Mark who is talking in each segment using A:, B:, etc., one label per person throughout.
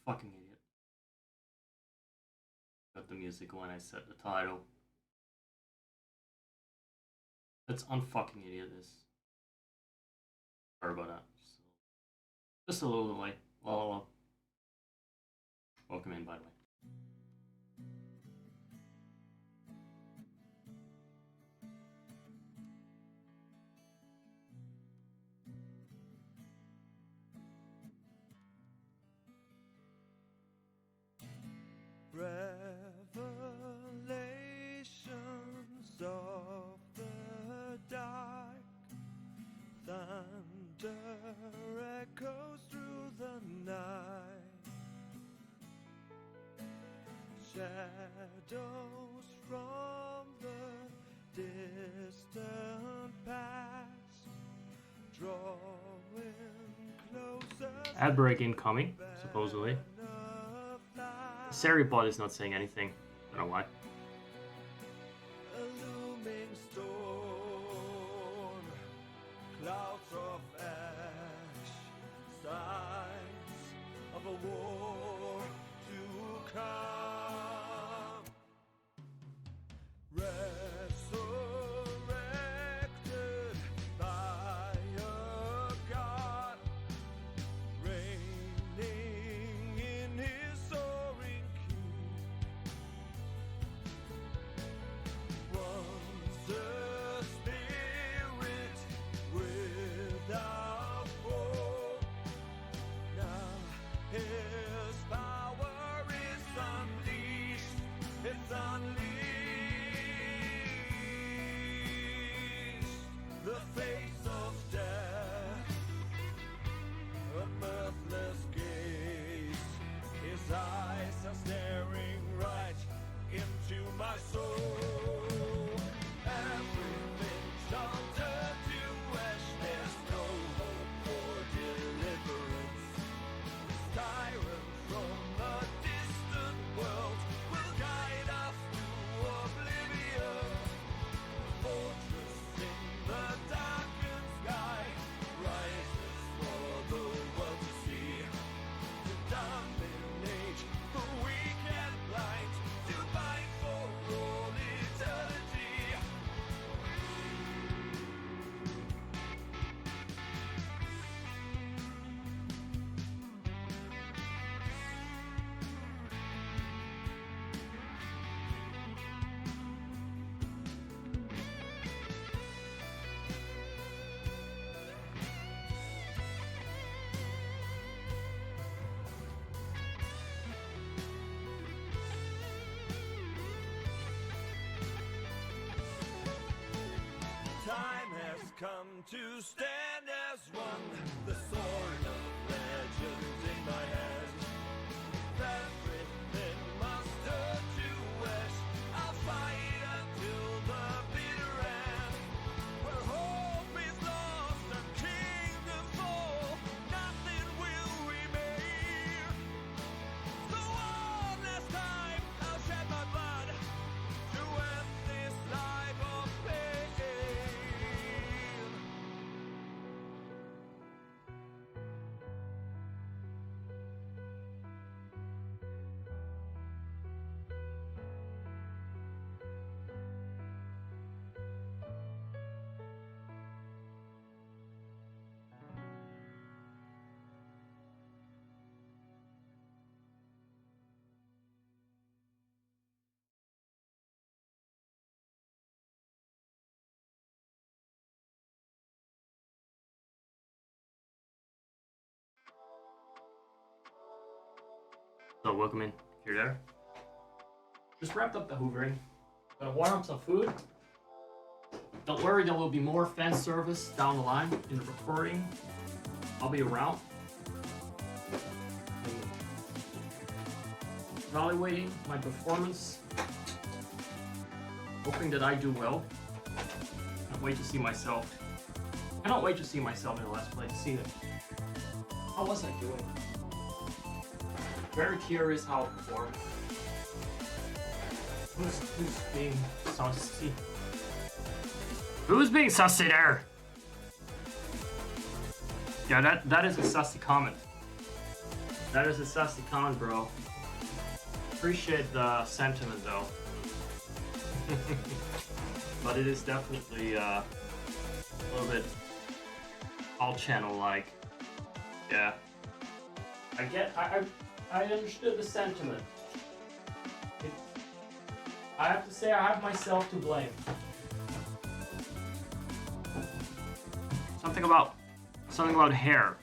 A: fucking idiot. Got the music when I set the title. That's unfucking idiot is. Sorry about that. Just a little delay. Well, welcome in, by the way.
B: Revelations of the dark, thunder echoes through the night, shadows from the distant past, drawing closer.
A: Ad break incoming, supposedly. Sari bot is not saying anything. I don't know why.
B: A looming storm, clouds of ash, signs of a war to come. Resurrected by a God, reigning in his soaring key. Once a spirit without hope, now his power is unleashed. It's unleashed. The face of death, a mirthless gaze. His eyes are staring right into my soul. Everything shall turn to ash. There's no hope for deliverance. This tyrant from a distant world will guide us to oblivion. Fortress in the darkened sky rises for the world to see, to dominate the weak and blind, to fight for all eternity. Time has come to stand as one, the sword of legends in my hand. Everything must turn to ash. I'll fight until the bitter end. Where hope is lost and kingdom fall, nothing will remain. So one last time, I'll shed my blood to end this life of pain.
A: So welcome in, if you're there. Just wrapped up the hoovering. Gonna warm up some food. Don't worry, there will be more fan service down the line in the recording. I'll be around. Evaluating my performance. Hoping that I do well. Can't wait to see myself. I don't wait to see myself in the last place. See it. How was I doing? Very curious how I performed. Who's being sussy? Who's being sussy there? Yeah, that is a sussy comment. That is a sassy comment, bro. Appreciate the sentiment, though. But it is definitely a little bit all channel like. Yeah. I understood the sentiment. I have to say I have myself to blame. Something about hair.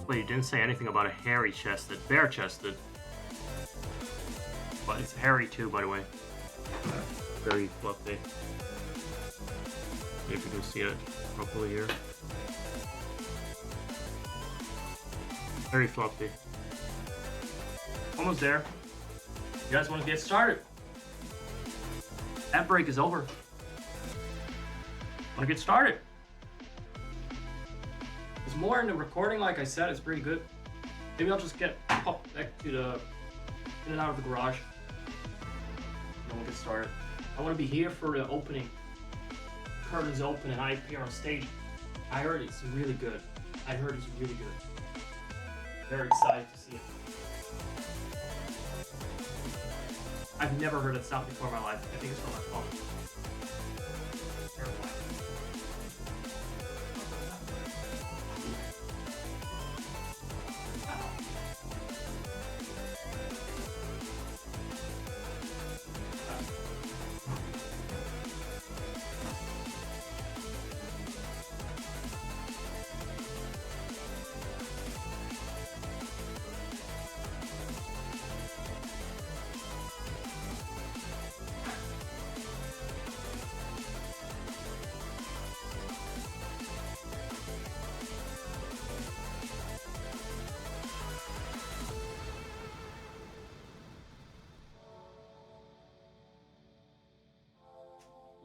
A: Wait, you didn't say anything about a hairy chested, bare chested. But it's hairy too, by the way. Very fluffy. See if you can see it properly here. Very fluffy. Almost there. You guys want to get started? That break is over. Want to get started? There's more in the recording, like I said, it's pretty good. Maybe I'll just pop back to the in and out of the garage. And we'll get started. I want to be here for the opening. Curtains open and I appear on stage. I heard it's really good. I heard it's really good. Very excited to see it. I've never heard it sound before in my life. I think it's from my phone. Terrible.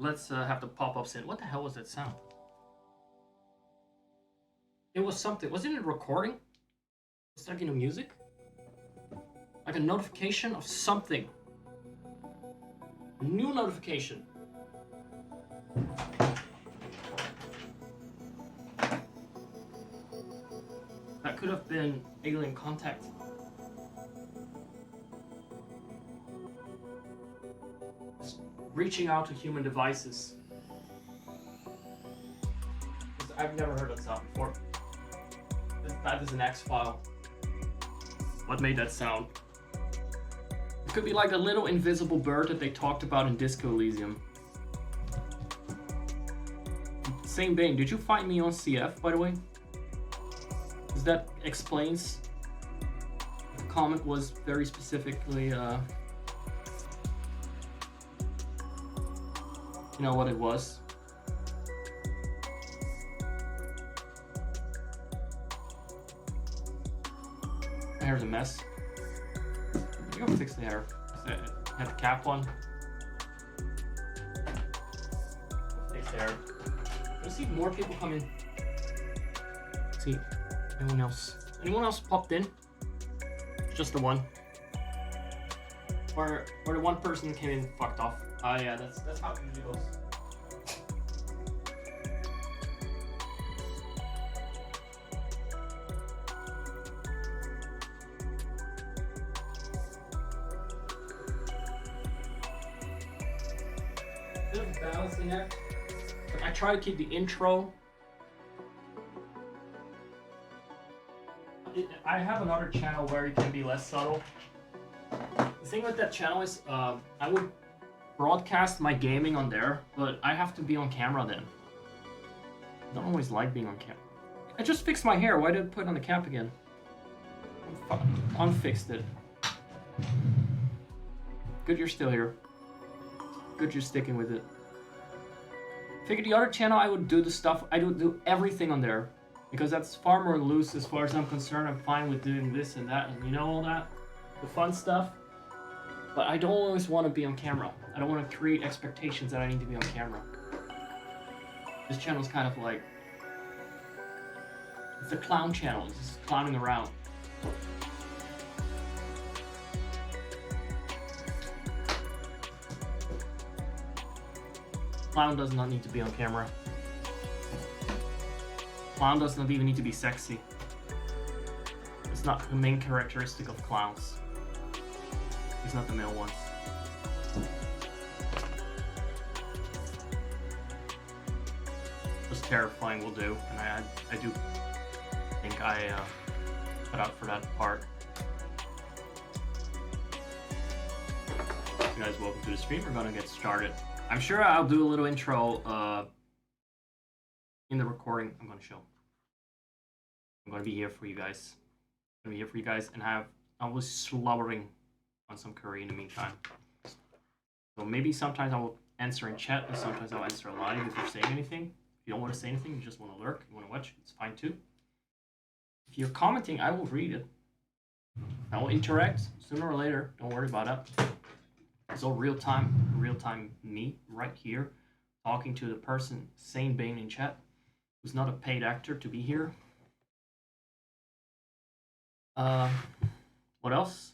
A: Let's have the pop-ups in. What the hell was that sound? It was something. Wasn't it a recording? Was that getting music? Like a notification of something. A new notification. That could have been alien contact. Reaching out to human devices. I've never heard that sound before. That is an X-file. What made that sound? It could be like a little invisible bird that they talked about in Disco Elysium. Same vein, did you find me on CF, by the way? Because that explains. The comment was very specifically, you know what it was. My hair's a mess. You gotta fix the hair. I had the cap on. Fix the hair. Let's see if more people come in. Let's see. Anyone else? Anyone else popped in? Just the one. Or the one person came in fucked off. Oh yeah, that's how it usually goes. Bit of balancing there. But I try to keep the intro. I have another channel where you can be less subtle. The thing with that channel is, I would broadcast my gaming on there, but I have to be on camera then. I don't always like being on camera. I just fixed my hair. Why did I put it on the cap again? Unfixed it. Good you're still here. Good you're sticking with it. Figured the other channel I would do the stuff, I would do everything on there. Because that's far more loose as far as I'm concerned. I'm fine with doing this and that and you know all that. The fun stuff. But I don't always want to be on camera. I don't want to create expectations that I need to be on camera. This channel is kind of like... It's a clown channel. It's just clowning around. Clown does not need to be on camera. Clown does not even need to be sexy. It's not the main characteristic of clowns. He's not the male ones. Just terrifying will do, and I do think I cut out for that part. You guys, welcome to the stream. We're gonna get started. I'm sure I'll do a little intro in the recording I'm gonna show. I'm gonna be here for you guys. I'm gonna be here for you guys, and I was slobbering on some curry in the meantime. So maybe sometimes I will answer in chat, and sometimes I'll answer live if you're saying anything. If you don't want to say anything, you just want to lurk, you want to watch, it's fine too. If you're commenting, I will read it. I will interact sooner or later. Don't worry about it. It's all real time me right here talking to the person saying Bane in chat, who's not a paid actor to be here. What else?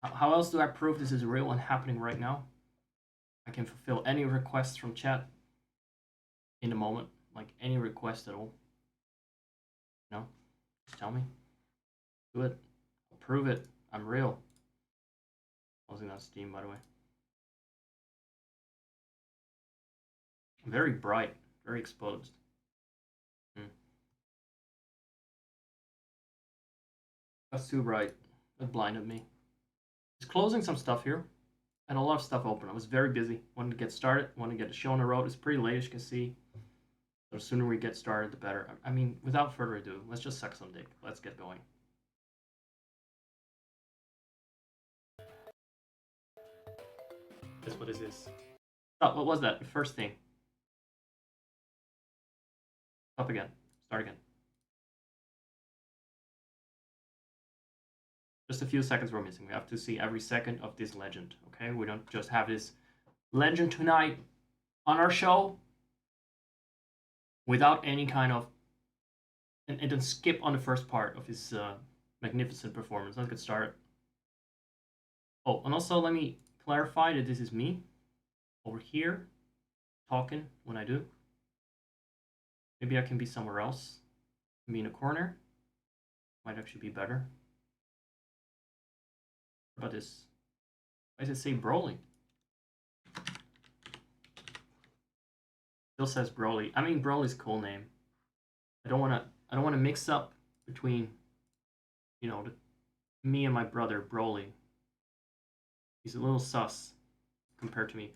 A: How else do I prove this is real and happening right now? I can fulfill any requests from chat in a moment, like any request at all. No, just tell me. Do it. I'll prove it. I'm real. I wasn't on Steam, by the way. Very bright, very exposed. That's too bright. That blinded me. Just closing some stuff here, and a lot of stuff open. I was very busy. Wanted to get started. Wanted to get the show on the road. It's pretty late, as you can see. So the sooner we get started, the better. I mean, without further ado, let's just suck some dick. Let's get going. That's what this is. Oh, what was that? The first thing. Up again. Start again. Just a few seconds we're missing. We have to see every second of this legend, okay? We don't just have this legend tonight on our show without any kind of... And then skip on the first part of his magnificent performance. Let's get started. Oh, and also let me clarify that this is me over here talking when I do. Maybe I can be somewhere else. Be in a corner. Might actually be better. What about this? Why does it say Broly? Still says Broly. I mean, Broly's a cool name. I don't wanna mix up between, you know, me and my brother Broly. He's a little sus compared to me.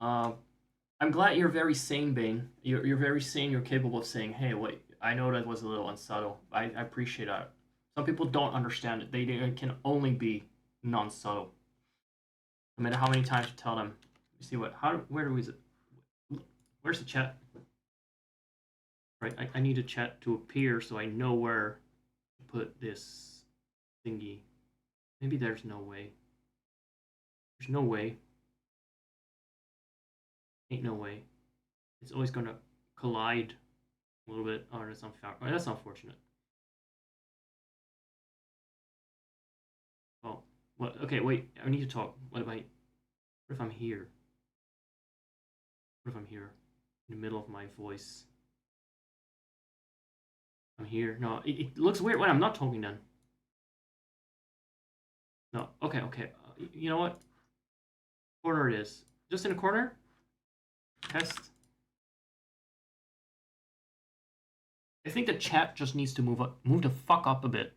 A: I'm glad you're very sane, Bane. You're very sane. You're capable of saying, "Hey, wait, I know that was a little unsubtle. I appreciate that." Some people don't understand it. They can only be non-subtle. No matter how many times you tell them. You see what? Where is it? Where's the chat? Right, I need a chat to appear so I know where to put this thingy. Maybe there's no way. There's no way. Ain't no way. It's always gonna collide a little bit. Oh, that's unfortunate. Oh, what? Okay, wait. I need to talk. What if I'm here? What if I'm here in the middle of my voice? I'm here. No, it looks weird when I'm not talking. Then. No. Okay. You know what? Corner it is. Just in a corner. Test. I think the chat just needs to move the fuck up a bit.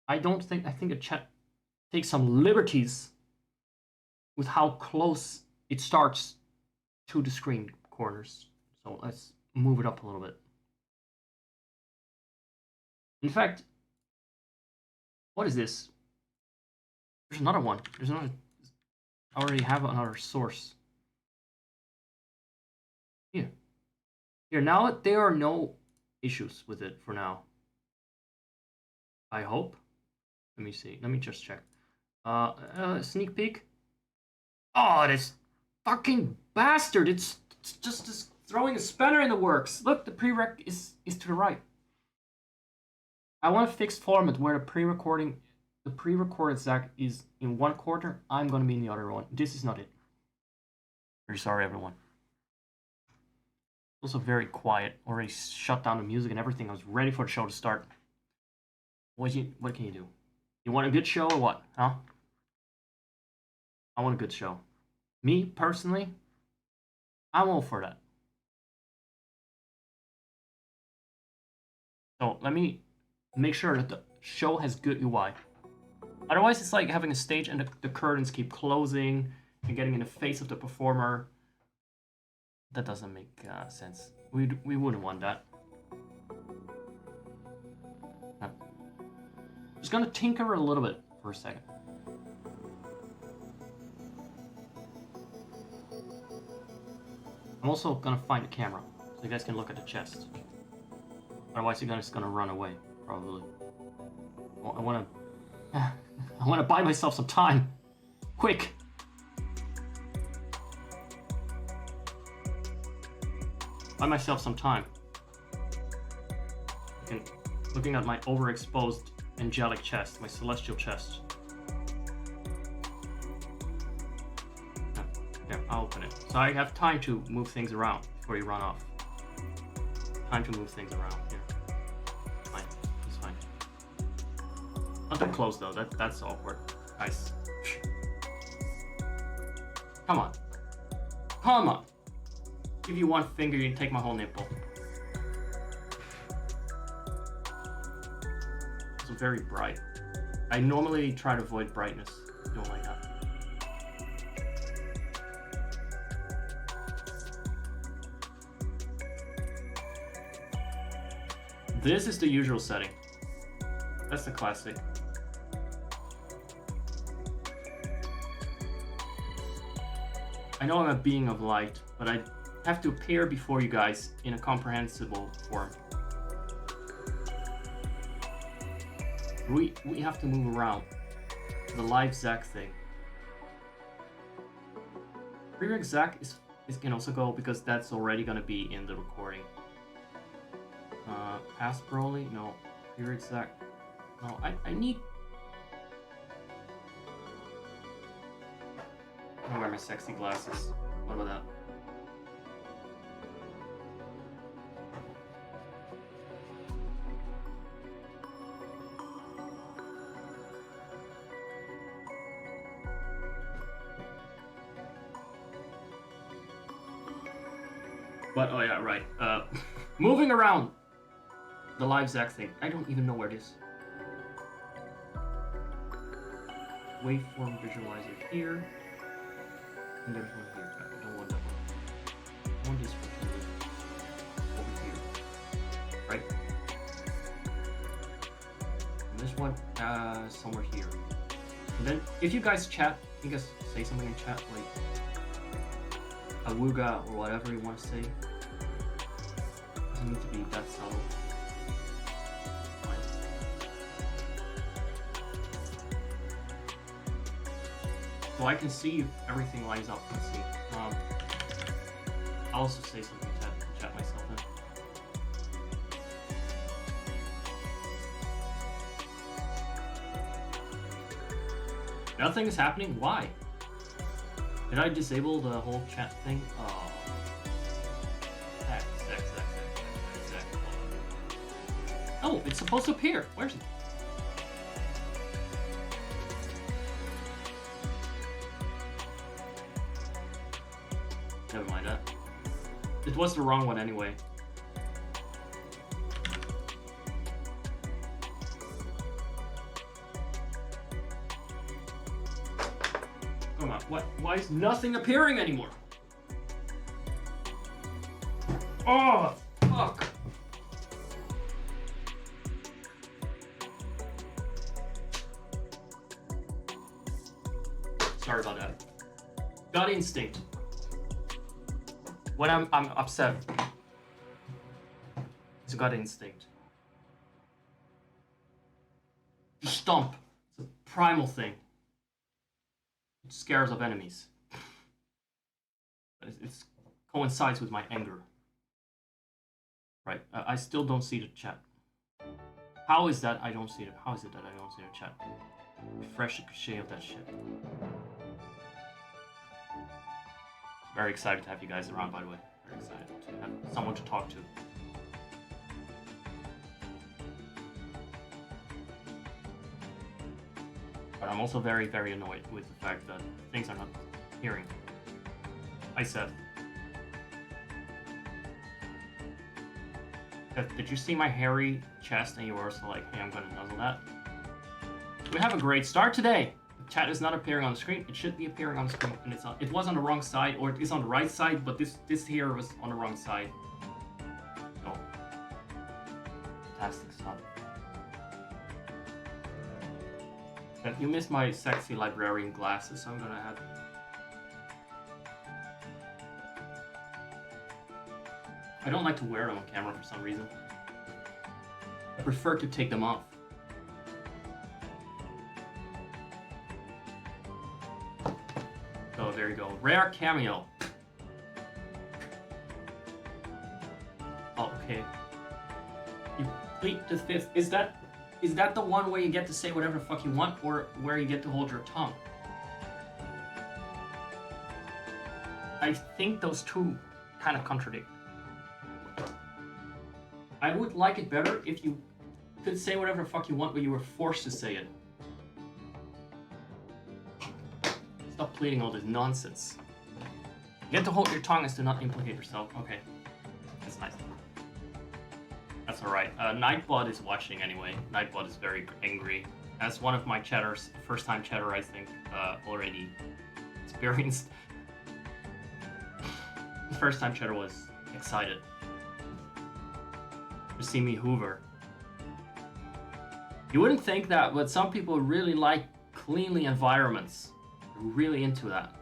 A: I think the chat takes some liberties with how close it starts to the screen corners. So let's move it up a little bit. In fact, what is this? There's another one. I already have another source. Here, now there are no issues with it for now. I hope. Let me see. Let me just check. Sneak peek. Oh, this fucking bastard! It's just throwing a spanner in the works. Look, the prereq is to the right. I want a fixed format where the pre-recorded Zach is in one corner. I'm gonna be in the other one. This is not it. Very sorry, everyone. Also very quiet. Already shut down the music and everything. I was ready for the show to start. What can you do? You want a good show or what? Huh? I want a good show. Me, personally, I'm all for that. So let me make sure that the show has good UI. Otherwise, it's like having a stage and the curtains keep closing and getting in the face of the performer. That doesn't make sense. We wouldn't want that. No. Just gonna tinker a little bit for a second. I'm also gonna find a camera so you guys can look at the chest. Otherwise, you're just gonna run away, probably. Well, I wanna buy myself some time. Quick! Buy myself some time. Looking at my overexposed angelic chest, my celestial chest. Yeah, I'll open it. So I have time to move things around before you run off. Time to move things around here. Fine, it's fine. Not that close though. That's awkward. Guys. Come on. Come on. Give you one finger, you can take my whole nipple. It's very bright. I normally try to avoid brightness. I don't like that. This is the usual setting. That's the classic. I know I'm a being of light, but I have to appear before you guys in a comprehensible form. We have to move around. The live Zack thing. Prereq Zack is can also go because that's already gonna be in the recording. Past Broly? No. Prereq Zack. No, I need. I'm gonna wear my sexy glasses. What about that? But, oh yeah, right. Moving around the live Zack thing. I don't even know where it is. Waveform visualizer here. And there's one here. I don't want that one. I want this one over here. Right? And this one, somewhere here. And then, if you guys chat, you guys say something in chat, like awooga or whatever you want to say. Doesn't need to be that subtle. Fine. So I can see if everything lines up. Let's see. I'll also say something to chat myself in. Nothing is happening? Why? Did I disable the whole chat thing? Oh. Zack. Oh, it's supposed to appear. Where's it? Never mind that. It was the wrong one anyway. Come on, what? Why is nothing appearing anymore? Oh, fuck. Sorry about that. Gut instinct. When I'm upset, it's a gut instinct. You stomp. It's a primal thing. It scares of enemies. But it coincides with my anger. Right. I still don't see the chat. How is that I don't see it? How is it that I don't see the chat? Refresh the cachet of that shit. Very excited to have you guys around, by the way. Very excited to have someone to talk to. But I'm also very, very annoyed with the fact that things are not appearing. Hi, Seth. Did you see my hairy chest and you were also like, hey, I'm gonna nuzzle that? We have a great start today. The chat is not appearing on the screen. It should be appearing on the screen, and it was on the wrong side, or it is on the right side, but this here was on the wrong side. So, fantastic stuff. But you missed my sexy librarian glasses, so I'm gonna have. I don't like to wear them on camera for some reason. I prefer to take them off. So there you go. Rare cameo. Oh, okay. You plead the fifth. Is that the one where you get to say whatever the fuck you want, or where you get to hold your tongue? I think those two kind of contradict. I would like it better if you could say whatever the fuck you want, but you were forced to say it. Stop pleading all this nonsense. Get to hold your tongue is to not implicate yourself. Okay. That's nice. That's alright. Nightbot is watching anyway. Nightbot is very angry. As one of my chatters, first-time chatter, I think, already experienced. The first-time chatter was excited to see me hoover. You wouldn't think that, but some people really like cleanly environments. They're really into that.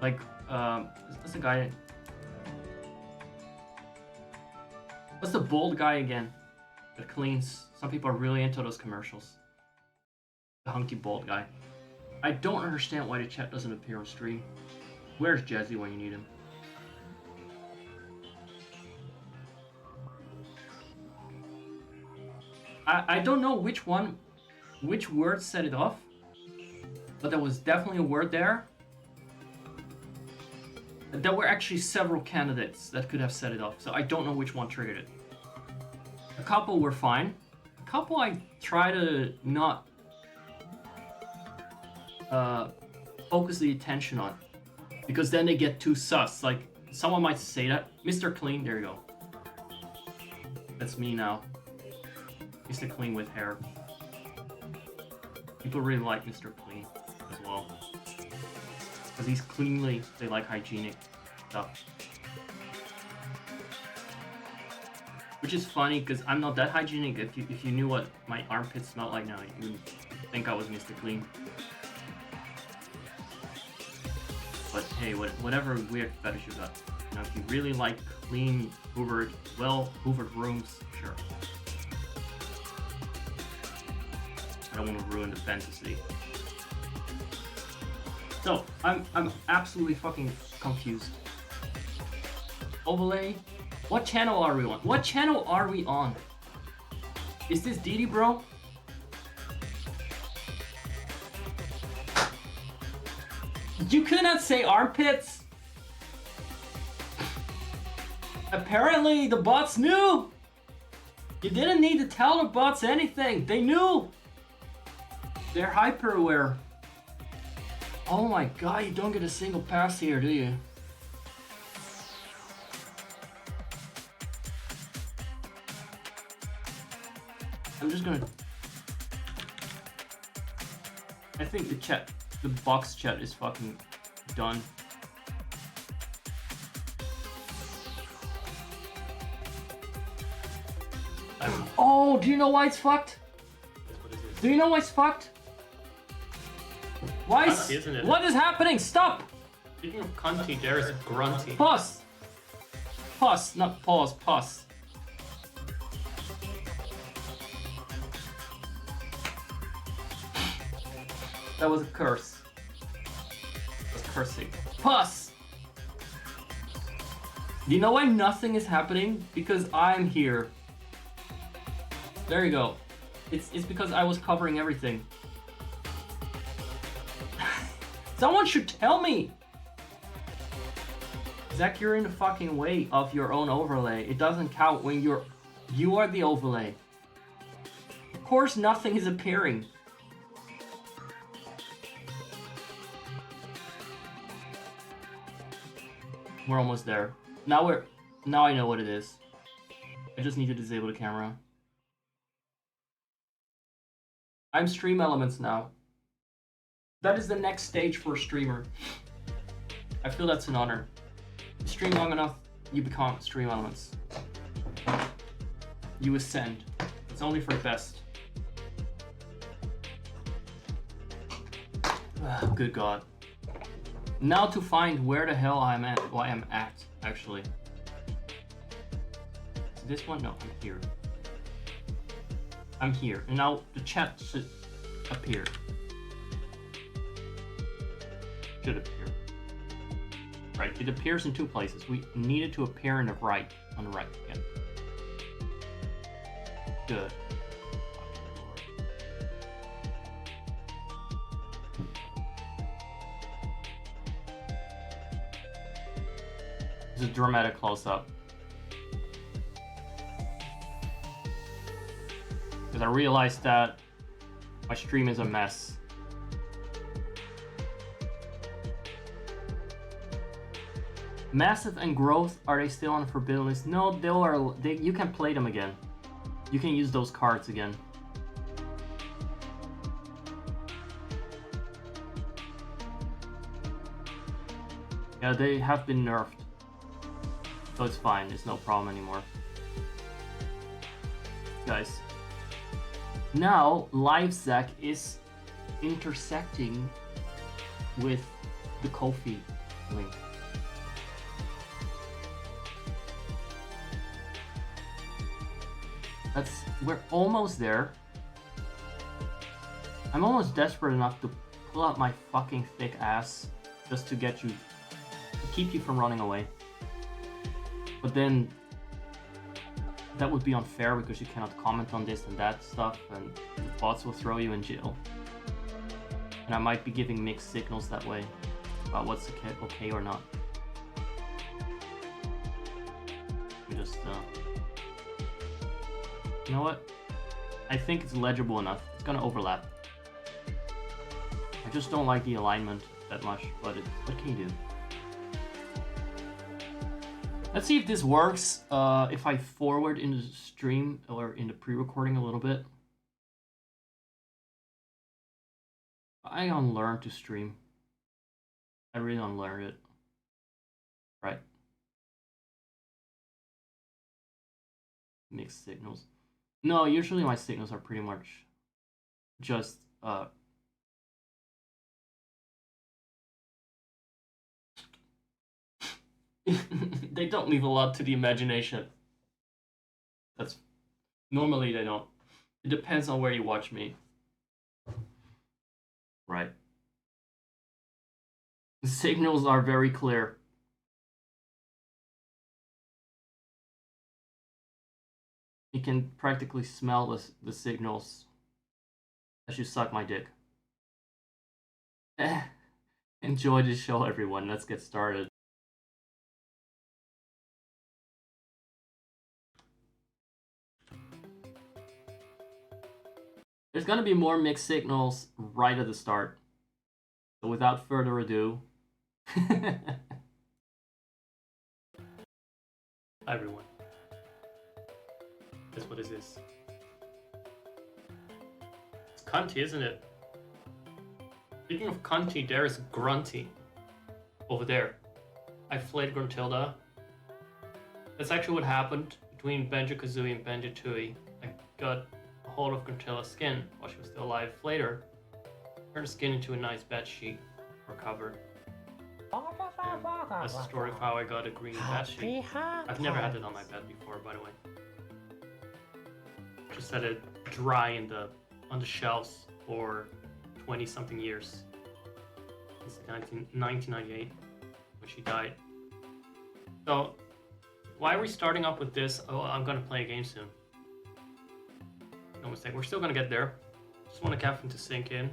A: Like, what's the guy? What's the bold guy again that cleans? Some people are really into those commercials. The hunky bald guy. I don't understand why the chat doesn't appear on stream. Where's Jazzy when you need him? I don't know which word set it off, but there was definitely a word there. There were actually several candidates that could have set it off, so I don't know which one triggered it. A couple were fine. A couple I try to not focus the attention on, because then they get too sus. Like, someone might say that. Mr. Clean, there you go. That's me now. Mr. Clean with hair. People really like Mr. Clean as well. Because he's cleanly, they like hygienic stuff. Which is funny, because I'm not that hygienic. If you knew what my armpits smelled like now, you would think I was Mr. Clean. But hey, whatever weird fetish you got. You know, if you really like clean, hoovered, well-hoovered rooms, sure. I don't want to ruin the fantasy. So, I'm absolutely fucking confused. Overlay? What channel are we on? What channel are we on? Is this Deity, bro? You could not say armpits? Apparently the bots knew! You didn't need to tell the bots anything, they knew! They're hyper aware. Oh my god, you don't get a single pass here, do you? I'm just gonna... I think the box chat is fucking done. Oh, do you know why it's fucked? Do you know why it's fucked? Why isn't it? What is happening? Stop!
C: Speaking of cunty, there is grunty.
A: Pause! Pause, not pause, pause. That was a curse. That's cursing. Pause! Do you know why nothing is happening? Because I'm here. There you go. It's because I was covering everything. Someone should tell me! Zach, you're in the fucking way of your own overlay. It doesn't count when you are the overlay. Of course nothing is appearing. We're almost there. Now I know what it is. I just need to disable the camera. I'm stream elements now. That is the next stage for a streamer. I feel that's an honor. You stream long enough, you become stream elements. You ascend. It's only for the best. Good God. Now to find where the hell I'm at, why I'm at, actually. This one? No, I'm here. I'm here. And now the chat should appear. Should appear. Right, it appears in two places. We need it to appear in the right, on the right again. Good. This is a dramatic close-up. Because I realized that my stream is a mess. Massive and Growth, are they still on Forbidden List? No, you can play them again. You can use those cards again. Yeah, they have been nerfed. So it's fine, it's no problem anymore. Guys. Now, Live Zach is intersecting with the Ko-fi link. We're almost there. I'm almost desperate enough to pull out my fucking thick ass just to get you, to keep you from running away. But then that would be unfair because you cannot comment on this and that stuff, and the bots will throw you in jail. And I might be giving mixed signals that way about what's okay or not. Just you know what? I think it's legible enough. It's gonna overlap. I just don't like the alignment that much, but what can you do? Let's see if this works. If I forward in the stream or in the pre-recording a little bit. I unlearned to stream. I really unlearned it. Right. Mixed signals. No, usually my signals are pretty much just they don't leave a lot to the imagination. That's normally they don't. It depends on where you watch me. Right. The signals are very clear. You can practically smell the signals as you suck my dick. Enjoy the show, everyone. Let's get started. There's gonna be more mixed signals right at the start. So without further ado. Hi everyone. Guess what is this? It's cunty, isn't it? Speaking of cunty, there is grunty. Over there. I flayed Gruntilda. That's actually what happened between Banjo-Kazooie and Banjo-Tooie. I got a hold of Gruntilla's skin while she was still alive. Flayed her. Turned the skin into a nice bed sheet. Or cover. And that's the story of how I got a green bed sheet. I've never had it on my bed before, by the way. Just had it dry on the shelves for 20-something years. Since 1998, when she died. So, why are we starting up with this? Oh, I'm gonna play a game soon. No mistake, we're still gonna get there. Just want a caffeine to sink in.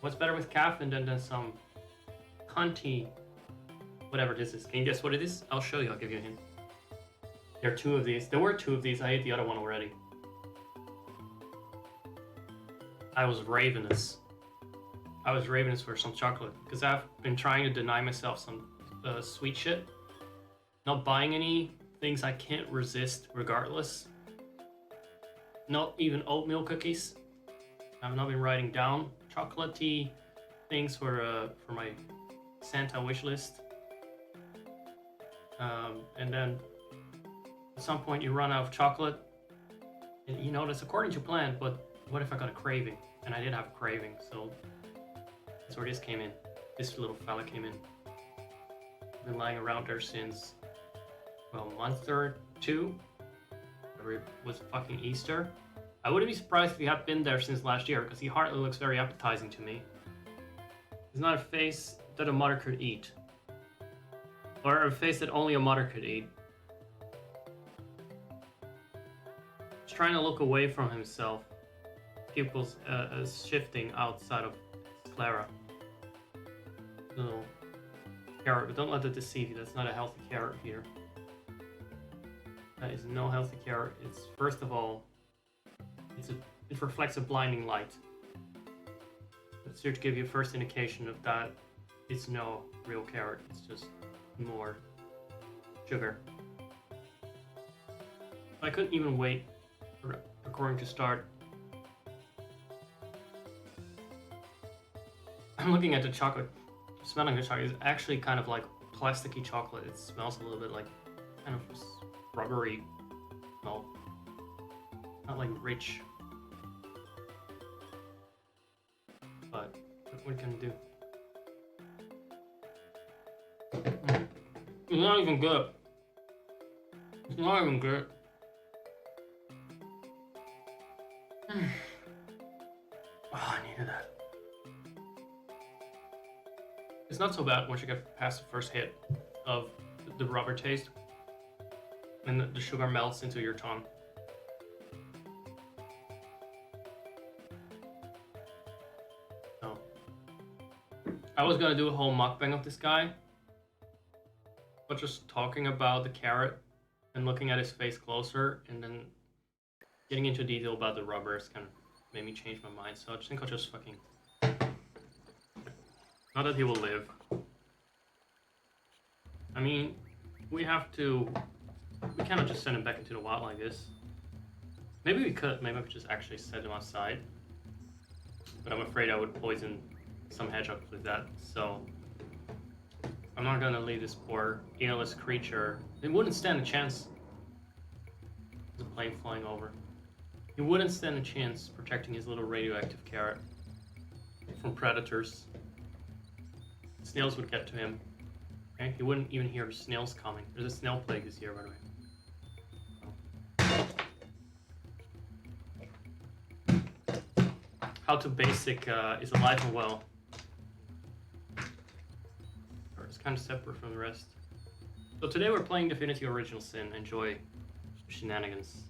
A: What's better with caffeine than some cunty
C: whatever this is. Can you guess what it is? I'll show you. I'll give you a hint. There are 2 of these. There were 2 of these. I ate the other one already. I was ravenous. I was ravenous for some chocolate because I've been trying to deny myself some sweet shit. Not buying any things I can't resist regardless. Not even oatmeal cookies. I've not been writing down chocolatey things for my Santa wish list. And then at some point you run out of chocolate. And you know that's according to plan, but what if I got a craving? And I did have a craving, so that's where this came in. This little fella came in. Been lying around there since, well, a month or 2. It was fucking Easter. I wouldn't be surprised if he had been there since last year, because he hardly looks very appetizing to me. He's not a face that a mother could eat. Or a face that only a mother could eat. He's trying to look away from himself. Pupils shifting outside of sclera. Little carrot, but don't let that deceive you. That's not a healthy carrot here. That is no healthy carrot. It's, first of all, it reflects a blinding light. It's here to give you a first indication of that it's no real carrot. It's just more sugar. I couldn't even wait for recording to start. I'm looking at the chocolate. Smelling the chocolate is actually kind of like plasticky chocolate. It smells a little bit like kind of rubbery. No, not like rich. But what can you do? It's not even good. It's not even good. Oh, I needed that. It's not so bad once you get past the first hit of the rubber taste and the sugar melts into your tongue. So, I was gonna do a whole mukbang of this guy, but just talking about the carrot and looking at his face closer and then getting into detail about the rubbers kind of made me change my mind. So I think I'll just fucking... Not that he will live. I mean, we cannot just send him back into the wild like this. Maybe we could. Maybe we could just actually set him outside. But I'm afraid I would poison some hedgehogs with that. So I'm not gonna leave this poor earless creature. It wouldn't stand a chance. There's a plane flying over. He wouldn't stand a chance protecting his little radioactive carrot from predators. Snails would get to him. Okay? He wouldn't even hear snails coming. There's a snail plague this year, by the way. How to Basic is alive and well. Or it's kind of separate from the rest. So today we're playing Divinity Original Sin. Enjoy shenanigans.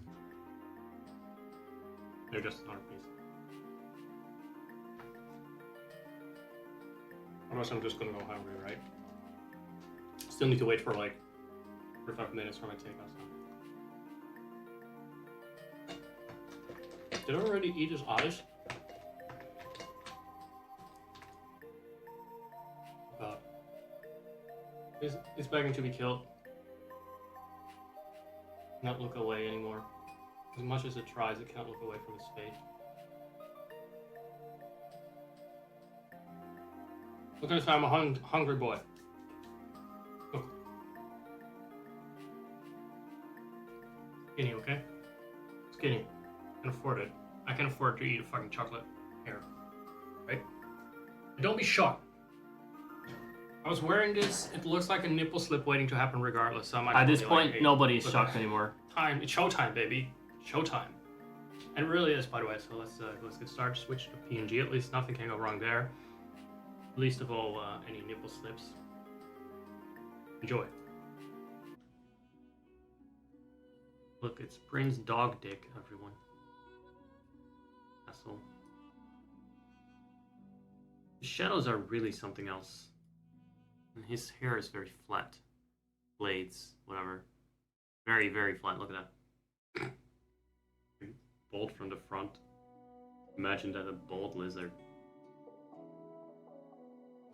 C: They're just another piece. Unless I'm just gonna go hungry, right? Still need to wait for like 45 minutes for my takeout. Did I already eat his eyes? He's begging to be killed. Not look away anymore. As much as it tries, it can't look away from his fate. Look at this, I'm a hungry boy. Look. Skinny, okay? Skinny. I can afford it. I can afford to eat a fucking chocolate here. Right? And don't be shocked. I was wearing this, it looks like a nipple slip waiting to happen regardless. So
A: At this point,
C: hey,
A: nobody's shocked anymore.
C: It's showtime, baby. Showtime. And it really is, by the way, so let's get started. Switch to PNG, at least nothing can go wrong there. Least of all, any nipple slips. Enjoy. Look, it's Prince Dog Dick, everyone. Asshole. The shadows are really something else. And his hair is very flat. Blades, whatever. Very, very flat. Look at that. Bald from the front. Imagine that a bald lizard.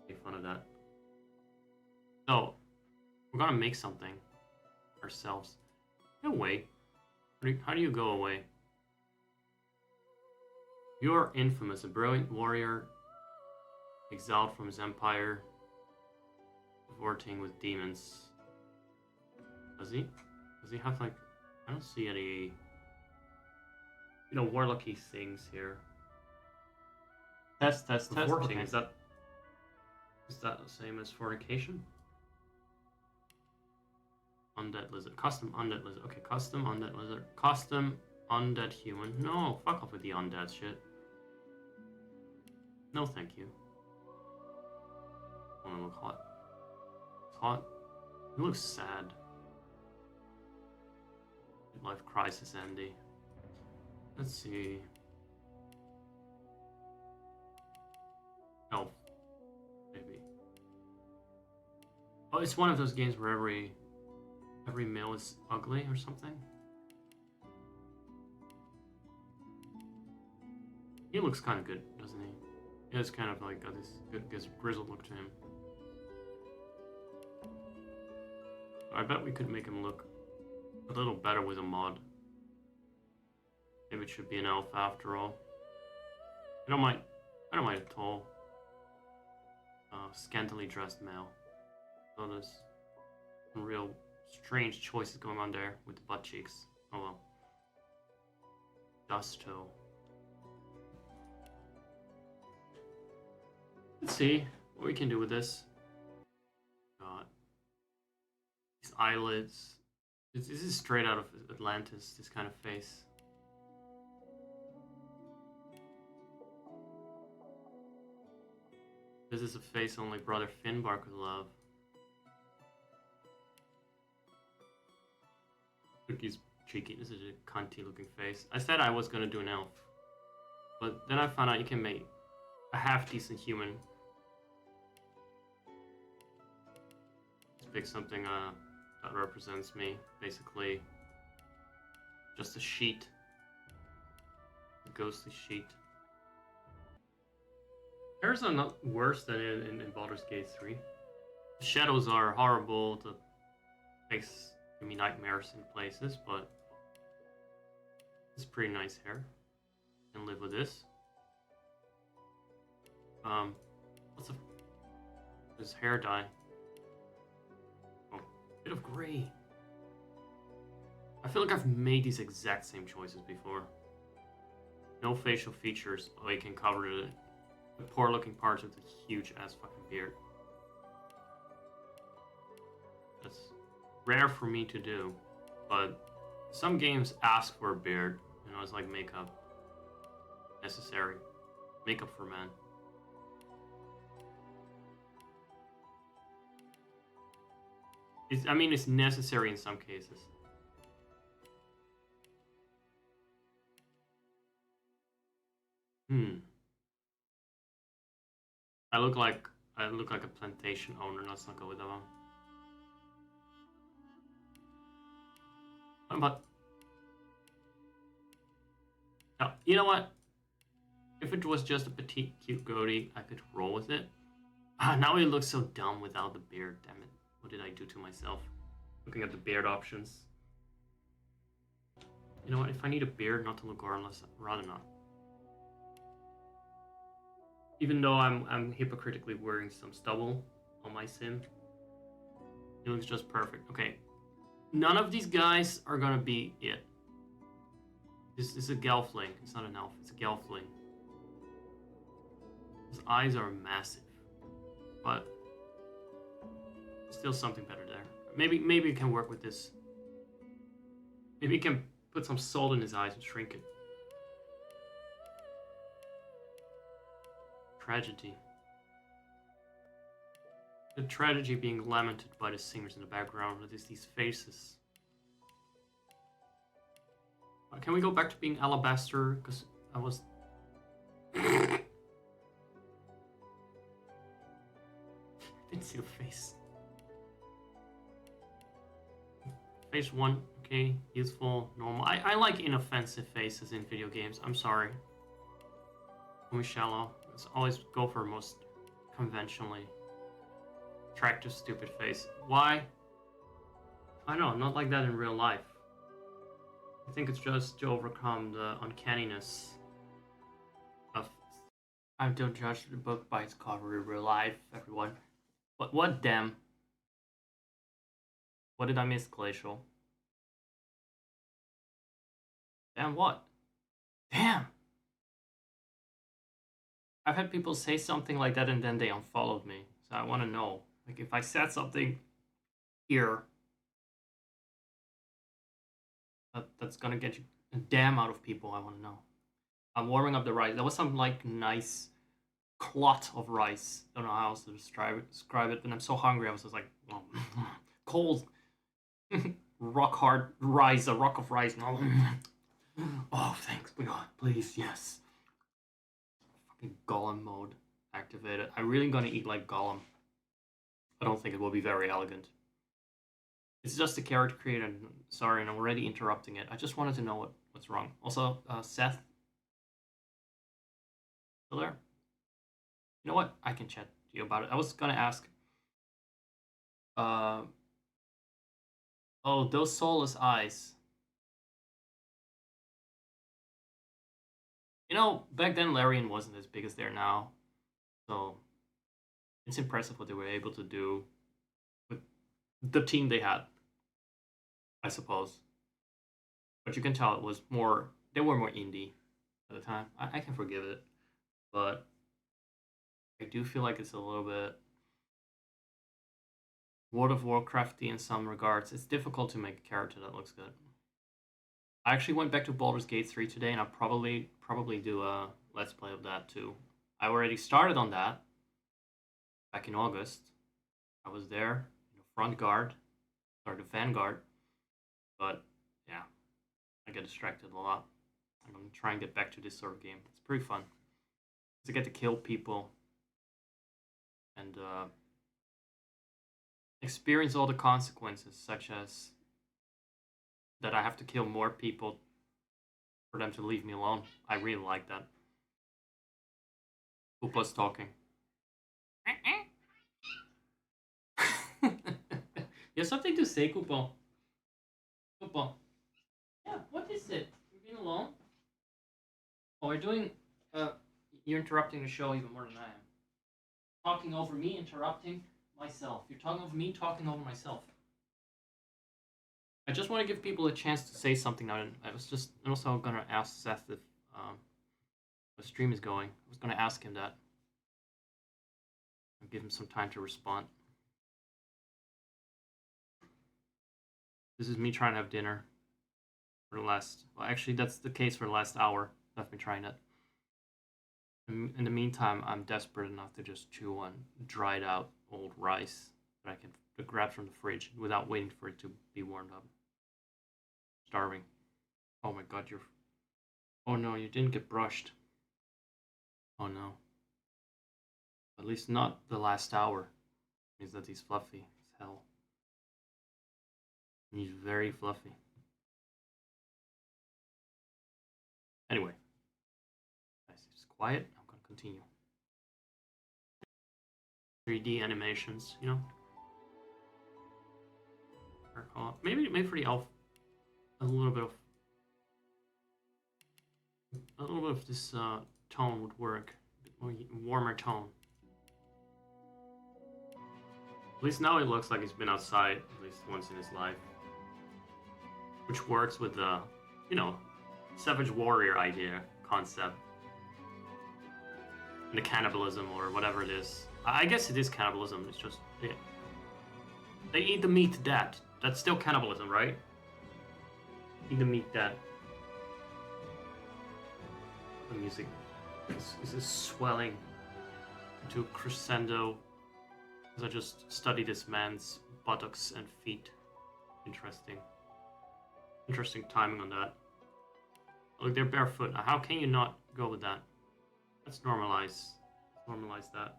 C: Make fun of that. So, we're gonna make something ourselves. Go away. How do you go away? You're infamous, a brilliant warrior, exiled from his empire, cavorting with demons. Does he? Does he have like? I don't see any, warlocky things here. Test.
A: Cavorting.
C: Okay, is that the same as fornication? Undead lizard. Custom undead lizard. Okay, custom undead lizard. Custom undead human. No, fuck off with the undead shit. No, thank you. I want to look hot. It's hot. He looks sad. Midlife crisis, Andy. Let's see. Elf. Maybe. Oh, it's one of those games where every male is ugly or something. He looks kind of good, doesn't he? He has kind of like got this good, grizzled look to him. I bet we could make him look a little better with a mod. Maybe it should be an elf after all. I don't mind at all. Scantily dressed male. So there's some real strange choices going on there with the butt cheeks. Oh well. Dusto. Let's see what we can do with this. God. These eyelids. This is straight out of Atlantis, this kind of face. This is a face only Brother Finbar could love. Look, he's cheeky. This is a cunty looking face. I said I was gonna do an elf. But then I found out you can make a half decent human. Let's pick something that represents me. Basically, just a sheet. A ghostly sheet. Hairs are not worse than in Baldur's Gate 3. The shadows are horrible. The face give me nightmares in places, but it's pretty nice hair. Can live with this. What's this hair dye? Oh, bit of gray. I feel like I've made these exact same choices before. No facial features. Oh, you can cover the poor looking parts with a huge ass fucking beard. That's rare for me to do, but some games ask for a beard. It's like makeup. Necessary. Makeup for men. It's necessary in some cases. I look like a plantation owner. Let's not go with that one. But now, you know what? If it was just a petite, cute goatee, I could roll with it. Now he looks so dumb without the beard. Damn it! What did I do to myself? Looking at the beard options. You know what? If I need a beard not to look Gormless, I'd rather not. Even though I'm hypocritically wearing some stubble on my sim, it looks just perfect. Okay, none of these guys are gonna be it. This is a Gelfling. It's not an elf. It's a Gelfling. His eyes are massive, but still something better there. Maybe we can work with this. Maybe we can put some salt in his eyes and shrink it. Tragedy. The tragedy being lamented by the singers in the background. It is these faces. Can we go back to being alabaster? Because I was... The see the face. Face 1, okay, youthful, normal. I like inoffensive faces in video games. I'm sorry. Only shallow. Let's always go for most conventionally attractive, stupid face. Why? I don't know, not like that in real life. I think it's just to overcome the uncanniness of. I don't judge the book by its cover in real life, everyone. What damn? What did I miss, Glacial? Damn what? Damn! I've had people say something like that and then they unfollowed me. So I want to know. Like, if I said something here that's gonna get you a damn out of people, I want to know. I'm warming up the rice. There was some, like, nice clot of rice. Don't know how else to describe it. And I'm so hungry, I was just like, oh, cold, rock hard rice, a rock of rice. Oh, thanks, God, please, yes. Fucking Gollum mode activated. I'm really gonna eat like Gollum. I don't think it will be very elegant. It's just a character creator. Sorry, and I'm already interrupting it. I just wanted to know what's wrong. Also, Seth, still there? You know what? I can chat to you about it. I was gonna ask. Oh, those soulless eyes. You know, back then Larian wasn't as big as they are now, so it's impressive what they were able to do with the team they had, I suppose. But you can tell it was more. They were more indie at the time. I can forgive it, but I do feel like it's a little bit World of Warcrafty in some regards. It's difficult to make a character that looks good. I actually went back to Baldur's Gate 3 today, and I'll probably do a Let's Play of that too. I already started on that back in August. I was there in the front guard, or the vanguard, but yeah, I get distracted a lot. I'm gonna try and get back to this sort of game. It's pretty fun. To get to kill people and experience all the consequences, such as that I have to kill more people for them to leave me alone. I really like that. Koopa's talking. You have something to say, Koopa? Koopa. Yeah, what is it? You've been alone? Oh, we're doing... you're interrupting the show even more than I am. Talking over me, interrupting myself. You're talking over me, talking over myself. I just want to give people a chance to say something now. And I was just also going to ask Seth if the stream is going. I was going to ask him that. And give him some time to respond. This is me trying to have dinner for the last... Well, actually, that's the case for the last hour. I've been trying it. In the meantime, I'm desperate enough to just chew on dried out old rice that I can grab from the fridge without waiting for it to be warmed up. Starving. Oh my god, you're... Oh no, you didn't get brushed. Oh no. At least not the last hour. Means that he's fluffy as hell. He's very fluffy. Anyway. Guys, it's quiet. I'm gonna continue. 3D animations, you know? Maybe for the elf, a little bit of this tone would work. A bit more warmer tone. At least now it looks like he's been outside at least once in his life, which works with the, you know, Savage Warrior idea concept. And the cannibalism or whatever it is. I guess it is cannibalism. It's just they eat the meat dead. That's still cannibalism, right? Eat the meat dead. The music is swelling into a crescendo as I just study this man's buttocks and feet. Interesting timing on that. Look, they're barefoot. Now, how can you not go with that? Let's normalize that.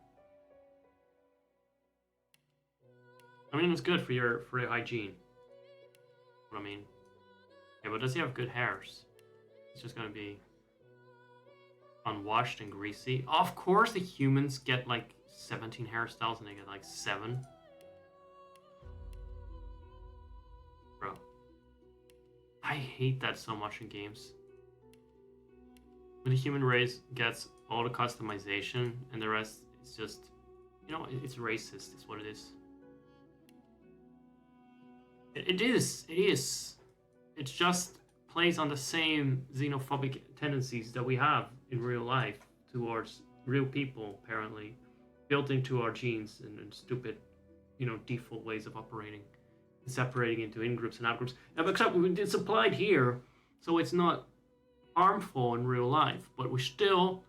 C: I mean, it's good for your hygiene. What I mean. Yeah, but does he have good hairs? It's just gonna be unwashed and greasy. Of course, the humans get like 17 hairstyles and they get like 7. Bro, I hate that so much in games. When the human race gets all the customization and the rest is just, you know, it's racist. Is what it is. It is. It just plays on the same xenophobic tendencies that we have in real life towards real people, apparently, built into our genes and stupid, you know, default ways of operating, and separating into in-groups and out-groups. Now, except it's applied here, so it's not harmful in real life, but we still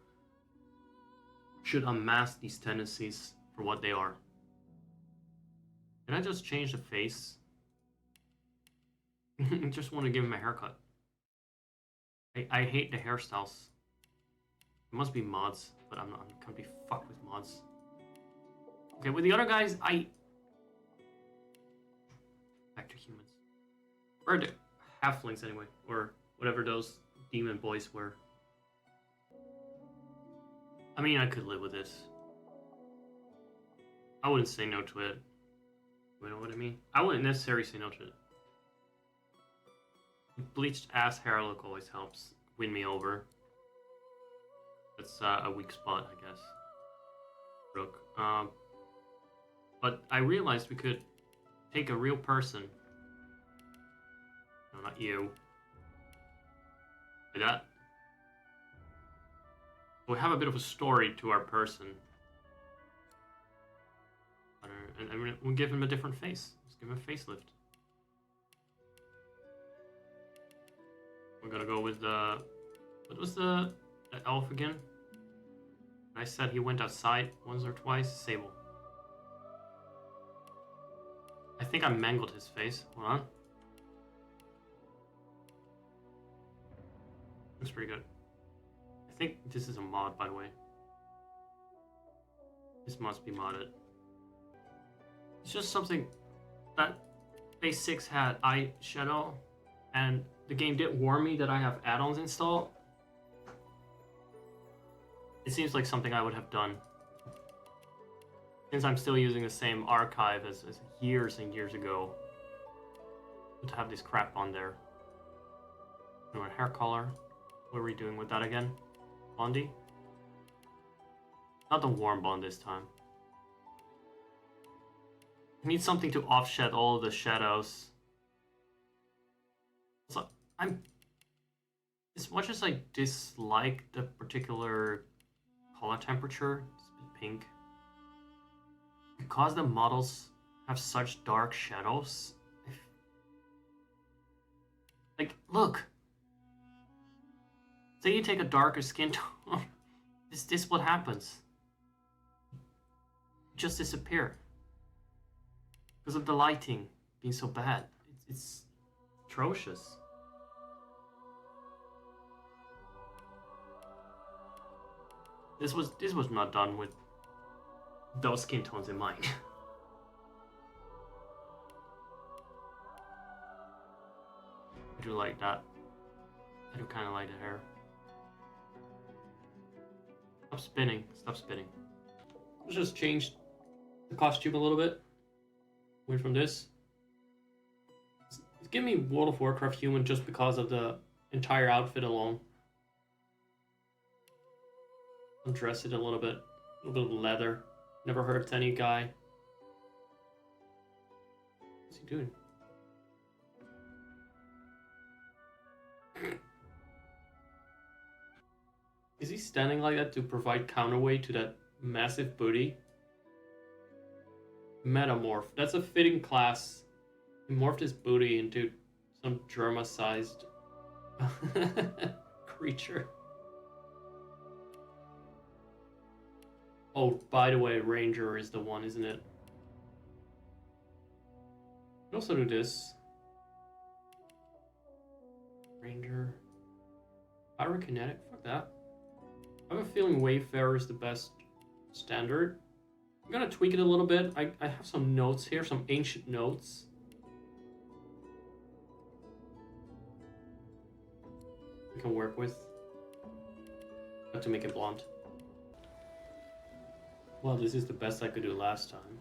C: should unmask these tendencies for what they are. Can I just change the face? I just want to give him a haircut. I hate the hairstyles. It must be mods, but I'm gonna be fucked with mods. Okay, with the other guys, back to humans. Or the halflings anyway, or whatever those demon boys were. I mean, I could live with this. I wouldn't say no to it. You know what I mean? I wouldn't necessarily say no to it. Bleached ass hair look always helps win me over. That's a weak spot, I guess. Rook. But I realized we could take a real person. No, not you. Like that. We have a bit of a story to our person. And we'll give him a different face. Let's give him a facelift. We're gonna go with the... What was the elf again? I said he went outside once or twice. Sable. I think I mangled his face. Hold on. Looks pretty good. I think this is a mod, by the way. This must be modded. It's just something that Base 6 had eyeshadow, and the game did warn me that I have add-ons installed. It seems like something I would have done. Since I'm still using the same archive as years and years ago. To have this crap on there. Hair color. What are we doing with that again? Bondi? Not the warm bond this time. I need something to offset all the shadows. So as much as I dislike the particular color temperature, it's a bit pink. Because the models have such dark shadows, like, look. Say you take a darker skin tone, this what happens. Just disappear. Because of the lighting being so bad. It's atrocious. This was not done with those skin tones in mind. I do like that. I do kind of like the hair. Stop spinning. Stop spinning. Let's just change the costume a little bit. Away from this. It's giving me World of Warcraft human just because of the entire outfit alone. Undress it a little bit of leather. Never hurts any guy. What's he doing? Is he standing like that to provide counterweight to that massive booty? Metamorph. That's a fitting class. He morphed his booty into some Germa-sized creature. Oh, by the way, Ranger is the one, isn't it? You can also do this. Ranger. Pyrokinetic? Fuck that. I have a feeling Wayfarer is the best standard. I'm gonna tweak it a little bit. I have some notes here, some ancient notes. We can work with. Have to make it blonde. Well, this is the best I could do last time.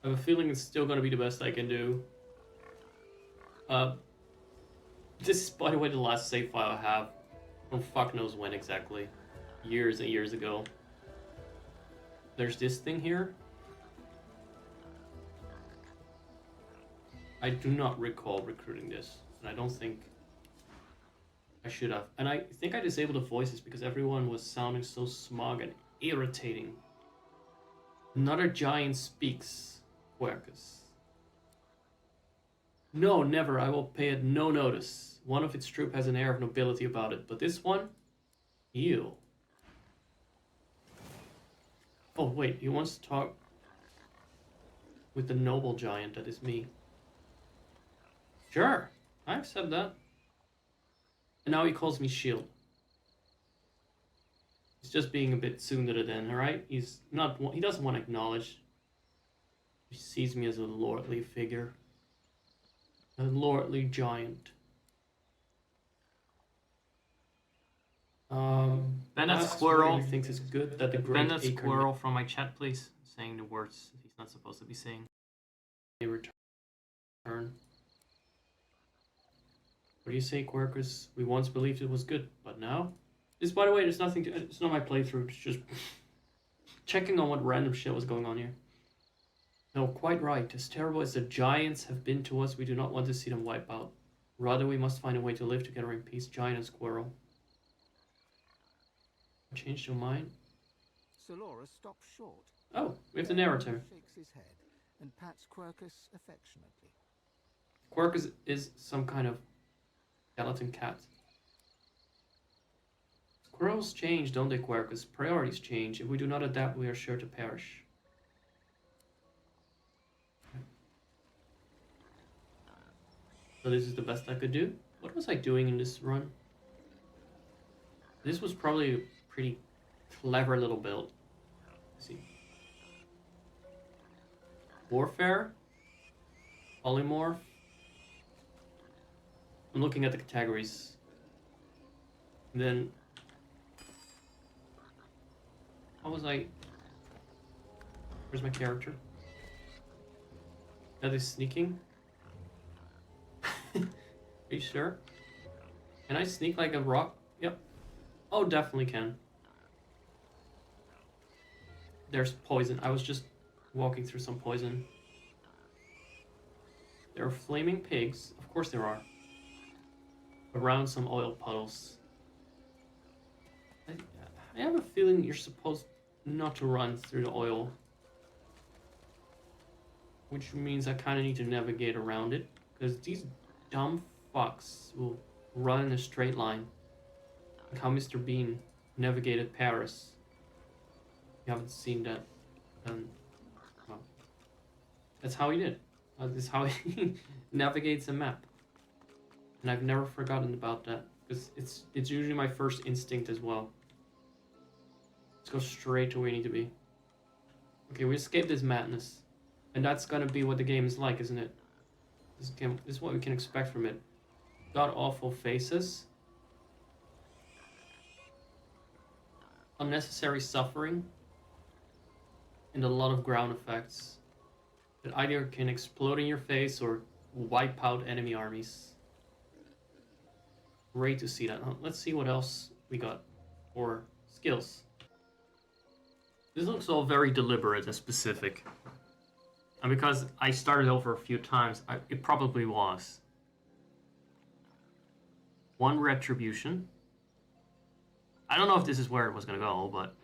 C: I have a feeling it's still gonna be the best I can do. This is, by the way, the last save file I have. From fuck knows when exactly. Years and years ago. There's this thing here. I do not recall recruiting this, and I don't think I should have. And I think I disabled the voices because everyone was sounding so smug and irritating. Another giant speaks, Quercus. No, never. I will pay it no notice. One of its troop has an air of nobility about it, but this one? Ew. Oh, wait, he wants to talk with the noble giant that is me. Sure, I accept that. And now he calls me Shield. He's just being a bit tsundere then, alright? He doesn't want to acknowledge. He sees me as a lordly figure. A lordly giant.
A: Ben that
C: Ask
A: squirrel.
C: whether he thinks it's good that the great
A: Ben that
C: acorn
A: squirrel from my chat, please. Saying the words that he's not supposed to be saying.
C: may return. What do you say, Quercus? We once believed it was good, but now? This, by the way, there's nothing to... It's not my playthrough, it's just... checking on what random shit was going on here. No, quite right. As terrible as the giants have been to us, we do not want to see them wipe out. Rather, we must find a way to live together in peace, giant and squirrel. Changed your mind?
D: Solora stops short.
C: Oh, we have the narrator.
D: Shakes his head and pats Quercus affectionately.
C: Quercus is some kind of skeleton cat. Squirrels change, don't they, Quercus? Priorities change. If we do not adapt, we are sure to perish. So this is the best I could do? What was I doing in this run? This was probably a pretty clever little build. Let's see. Warfare? Polymorph? I'm looking at the categories. And then... How was I... Where's my character? That is sneaking? Are you sure? Can I sneak like a rock? Yep. Oh, definitely can. There's poison. I was just walking through some poison. There are flaming pigs. Of course there are. Around some oil puddles. I have a feeling you're supposed not to run through the oil. Which means I kind of need to navigate around it. Because these dumb fucks will run in a straight line. Like how Mr. Bean navigated Paris. You haven't seen that. Well, that's how he did. That's how he navigates a map. And I've never forgotten about that. Because it's usually my first instinct as well. Let's go straight to where we need to be. Okay, we escaped this madness. And that's gonna be what the game is like, isn't it? This is what we can expect from it. God-awful faces. Unnecessary suffering. And a lot of ground effects. That either can explode in your face or wipe out enemy armies. Great to see that. Let's see what else we got for skills. This looks all very deliberate and specific. And because I started over a few times, it probably was. 1 retribution. I don't know if this is where it was going to go, but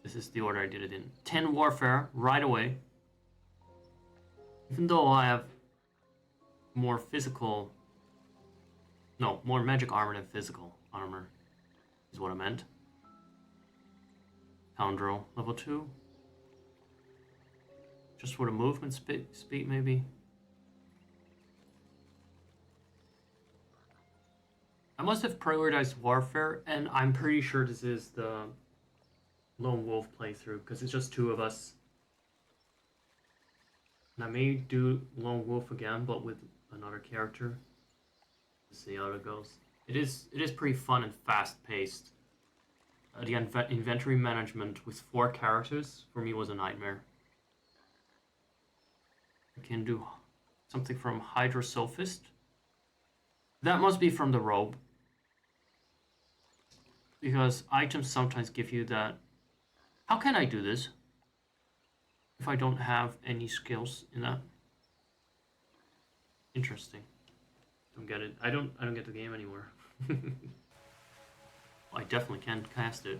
C: this is the order I did it in. 10 warfare right away. Even though I have more physical... No, more magic armor than physical armor is what I meant. Scoundrel, level 2. Just for the movement speed, maybe. I must have prioritized warfare, and I'm pretty sure this is the lone wolf playthrough because it's just two of us. And I may do lone wolf again, but with another character. Let's see how it goes. It is pretty fun and fast paced. The inventory management with 4 characters for me was a nightmare. I can do something from Hydrosophist. That must be from the robe. Because items sometimes give you that. How can I do this? If I don't have any skills in that. Interesting. Don't get it. I don't get the game anymore. I definitely can cast it.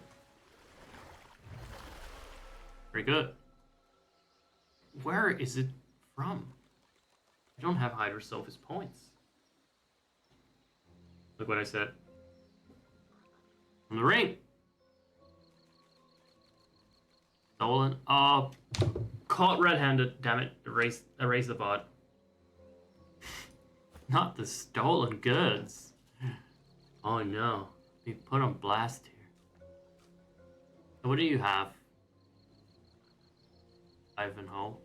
C: Very good. Where is it from? I don't have Hydrosophist points. Look what I said. From the ring. Stolen. Caught red-handed. Damn it. Erase the bot. Not the stolen goods. Oh no. We put on blast here. So what do you have? Ivanhoe.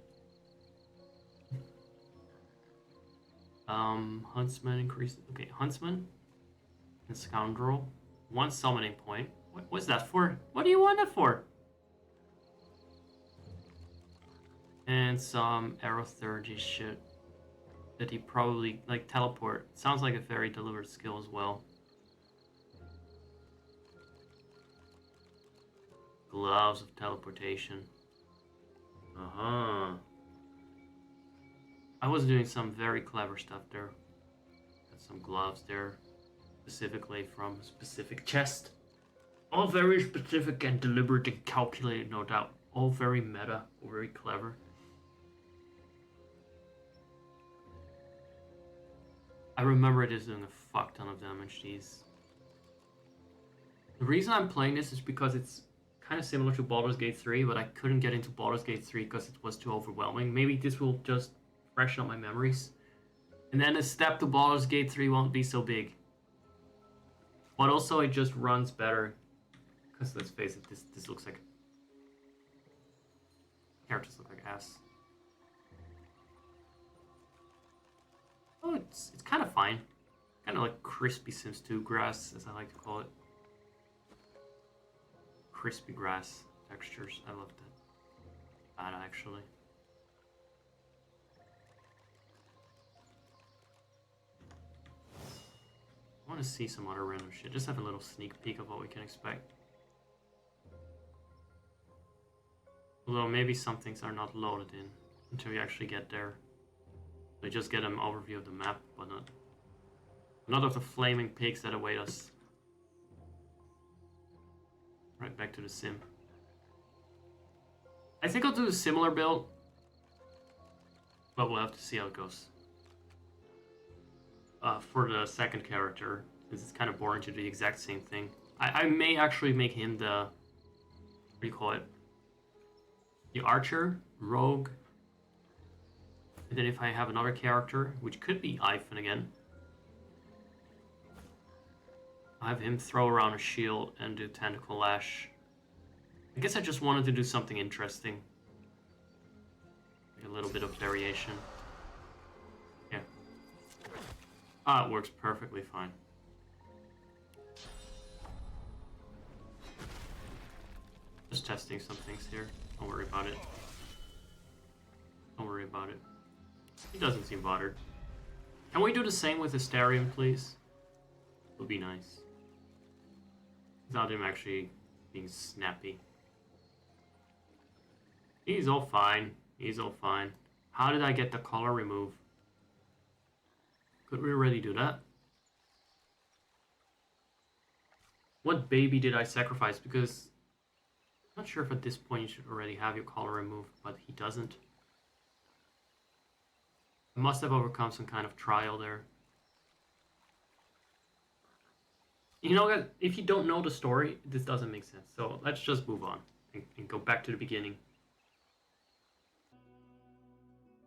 C: Huntsman increase. Okay, Huntsman and Scoundrel. 1 summoning point. What was that for? What do you want that for? And some Aerothergy shit that he probably like teleport. Sounds like a very deliberate skill as well. Gloves of teleportation. Uh-huh. I was doing some very clever stuff there. Got some gloves there. Specifically from a specific chest. All very specific and deliberate and calculated, no doubt. All very meta, very clever. I remember it is doing a fuck ton of damage, these. The reason I'm playing this is because it's kind of similar to Baldur's Gate 3, but I couldn't get into Baldur's Gate 3 because it was too overwhelming. Maybe this will just freshen up my memories. And then a step to Baldur's Gate 3 won't be so big. But also it just runs better. Because let's face it, this looks like... Characters look like ass. Oh, it's kind of fine. Kind of like crispy Sims 2 grass, as I like to call it. Crispy grass textures. I love that. Actually. I want to see some other random shit. Just have a little sneak peek of what we can expect. Although maybe some things are not loaded in until we actually get there. We just get an overview of the map, but not of the flaming pigs that await us. Right back to the sim. I think I'll do a similar build, but we'll have to see how it goes. For the second character, because it's kind of boring to do the exact same thing. I may actually make him the, what do you call it? The archer, rogue. And then if I have another character, which could be Ivan again, I have him throw around a shield and do tentacle lash. I guess I just wanted to do something interesting. Like a little bit of variation. Yeah. It works perfectly fine. Just testing some things here. Don't worry about it. Don't worry about it. He doesn't seem bothered. Can we do the same with Hysterium, please? Would be nice. Without him actually being snappy. He's all fine. He's all fine. How did I get the collar removed? Could we already do that? What baby did I sacrifice? Because I'm not sure if at this point you should already have your collar removed, but he doesn't. I must have overcome some kind of trial there. You know what? If you don't know the story, this doesn't make sense. So let's just move on and go back to the beginning.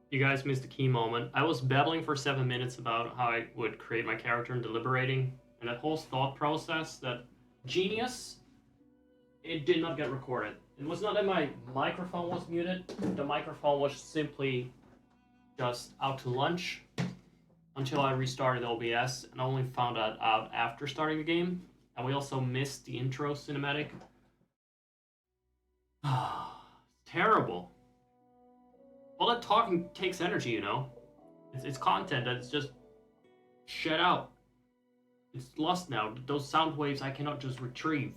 C: You guys missed a key moment. I was babbling for 7 minutes about how I would create my character and deliberating. And that whole thought process, that genius,
A: it did not get recorded. It was not that my microphone was muted. The microphone was simply just out to lunch until I restarted OBS, and I only found that out after starting the game. And we also missed the intro cinematic. Terrible. All that talking takes energy, you know? It's content that's just shed out. It's lost now. Those sound waves I cannot just retrieve.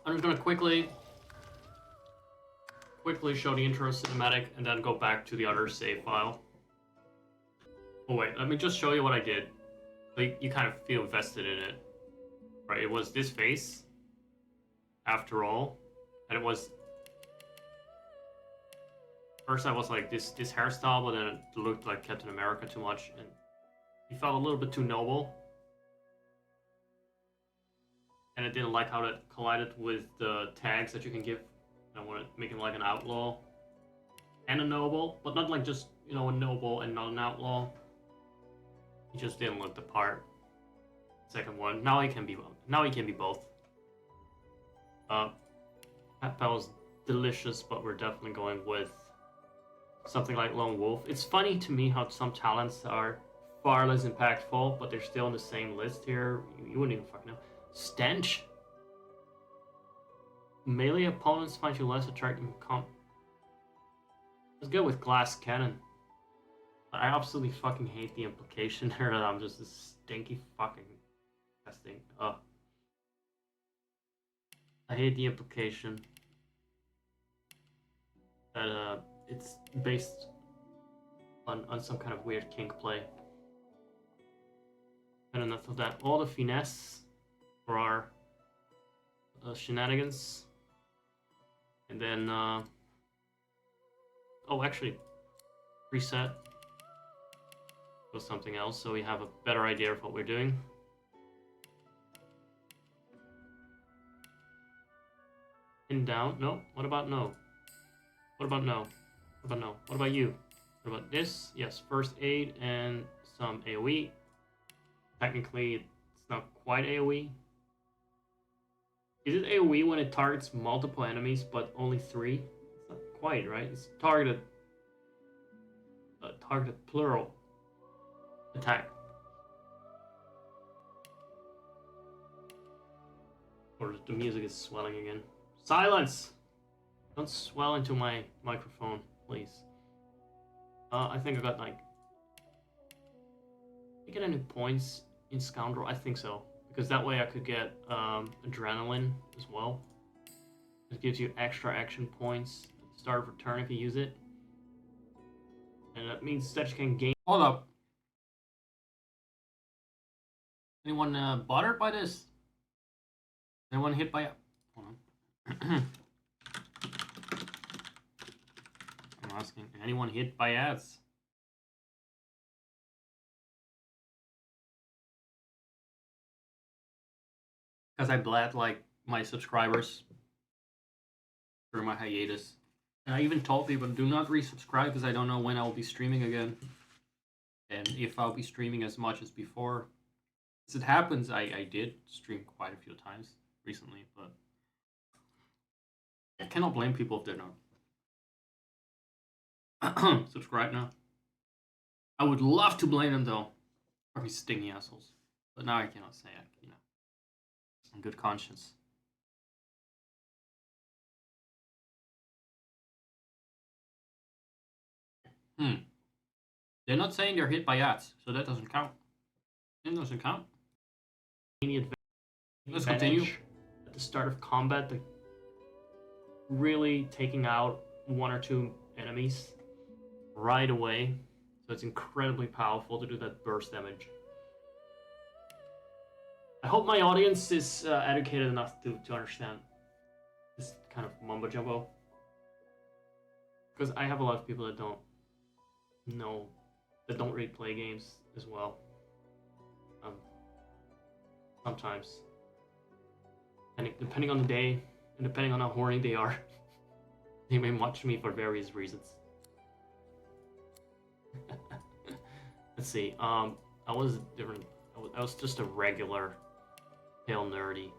A: I'm just gonna quickly show the intro cinematic and then go back to the other save file. Oh wait, let me just show you what I did. Like, you kind of feel vested in it. Right, it was this face, after all, and it was... First I was like this hairstyle, but then it looked like Captain America too much, and he felt a little bit too noble. And I didn't like how that collided with the tags that you can give. I wanted to make him like an outlaw and a noble, but not like just, you know, a noble and not an outlaw. He just didn't look the part. Second one. Now he can be both. Now he can be both. That was delicious, but we're definitely going with something like Lone Wolf. It's funny to me how some talents are far less impactful, but they're still on the same list here. You wouldn't even fucking know. Stench. Melee opponents find you less attractive. Let's go with Glass Cannon. But I absolutely fucking hate the implication there that I'm just a stinky fucking testing. I hate the implication that it's based on some kind of weird kink play. And enough of that. All the finesse for our shenanigans. And then, oh, actually, reset. Go something else so we have a better idea of what we're doing. In down? No. What about no? What about no? What about no? What about you? What about this? Yes, first aid and some AoE. Technically, it's not quite AoE. Is it AoE when it targets multiple enemies but only 3? It's not quite, right? It's targeted plural attack. Or the music is swelling again. Silence! Don't swell into my microphone, please. I think I got like... Did I get any points in Scoundrel? I think so. Because that way I could get Adrenaline as well. It gives you extra action points at the start of a turn if you use it. And that means that you can gain... Hold up. Anyone bothered by this? Anyone hit by... Hold on. I'm asking, anyone hit by ads? Because I bled like my subscribers through my hiatus. And I even told people, do not resubscribe because I don't know when I will be streaming again. And if I'll be streaming as much as before. As it happens, I did stream quite a few times recently, but I cannot blame people if they're not. Subscribe now. I would love to blame them though. Fucking stingy assholes. But now I cannot say it, you know. In good conscience. They're not saying they're hit by ads, so that doesn't count. It doesn't count. Let's continue. At the start of combat, the really taking out 1 or 2 enemies right away. So it's incredibly powerful to do that burst damage. I hope my audience is educated enough to understand this kind of mumbo jumbo. Because I have a lot of people that don't know, that don't really play games as well. Sometimes. And depending on the day, and depending on how horny they are, they may watch me for various reasons. Let's see, I was different.
C: I was just a regular pale nerdy.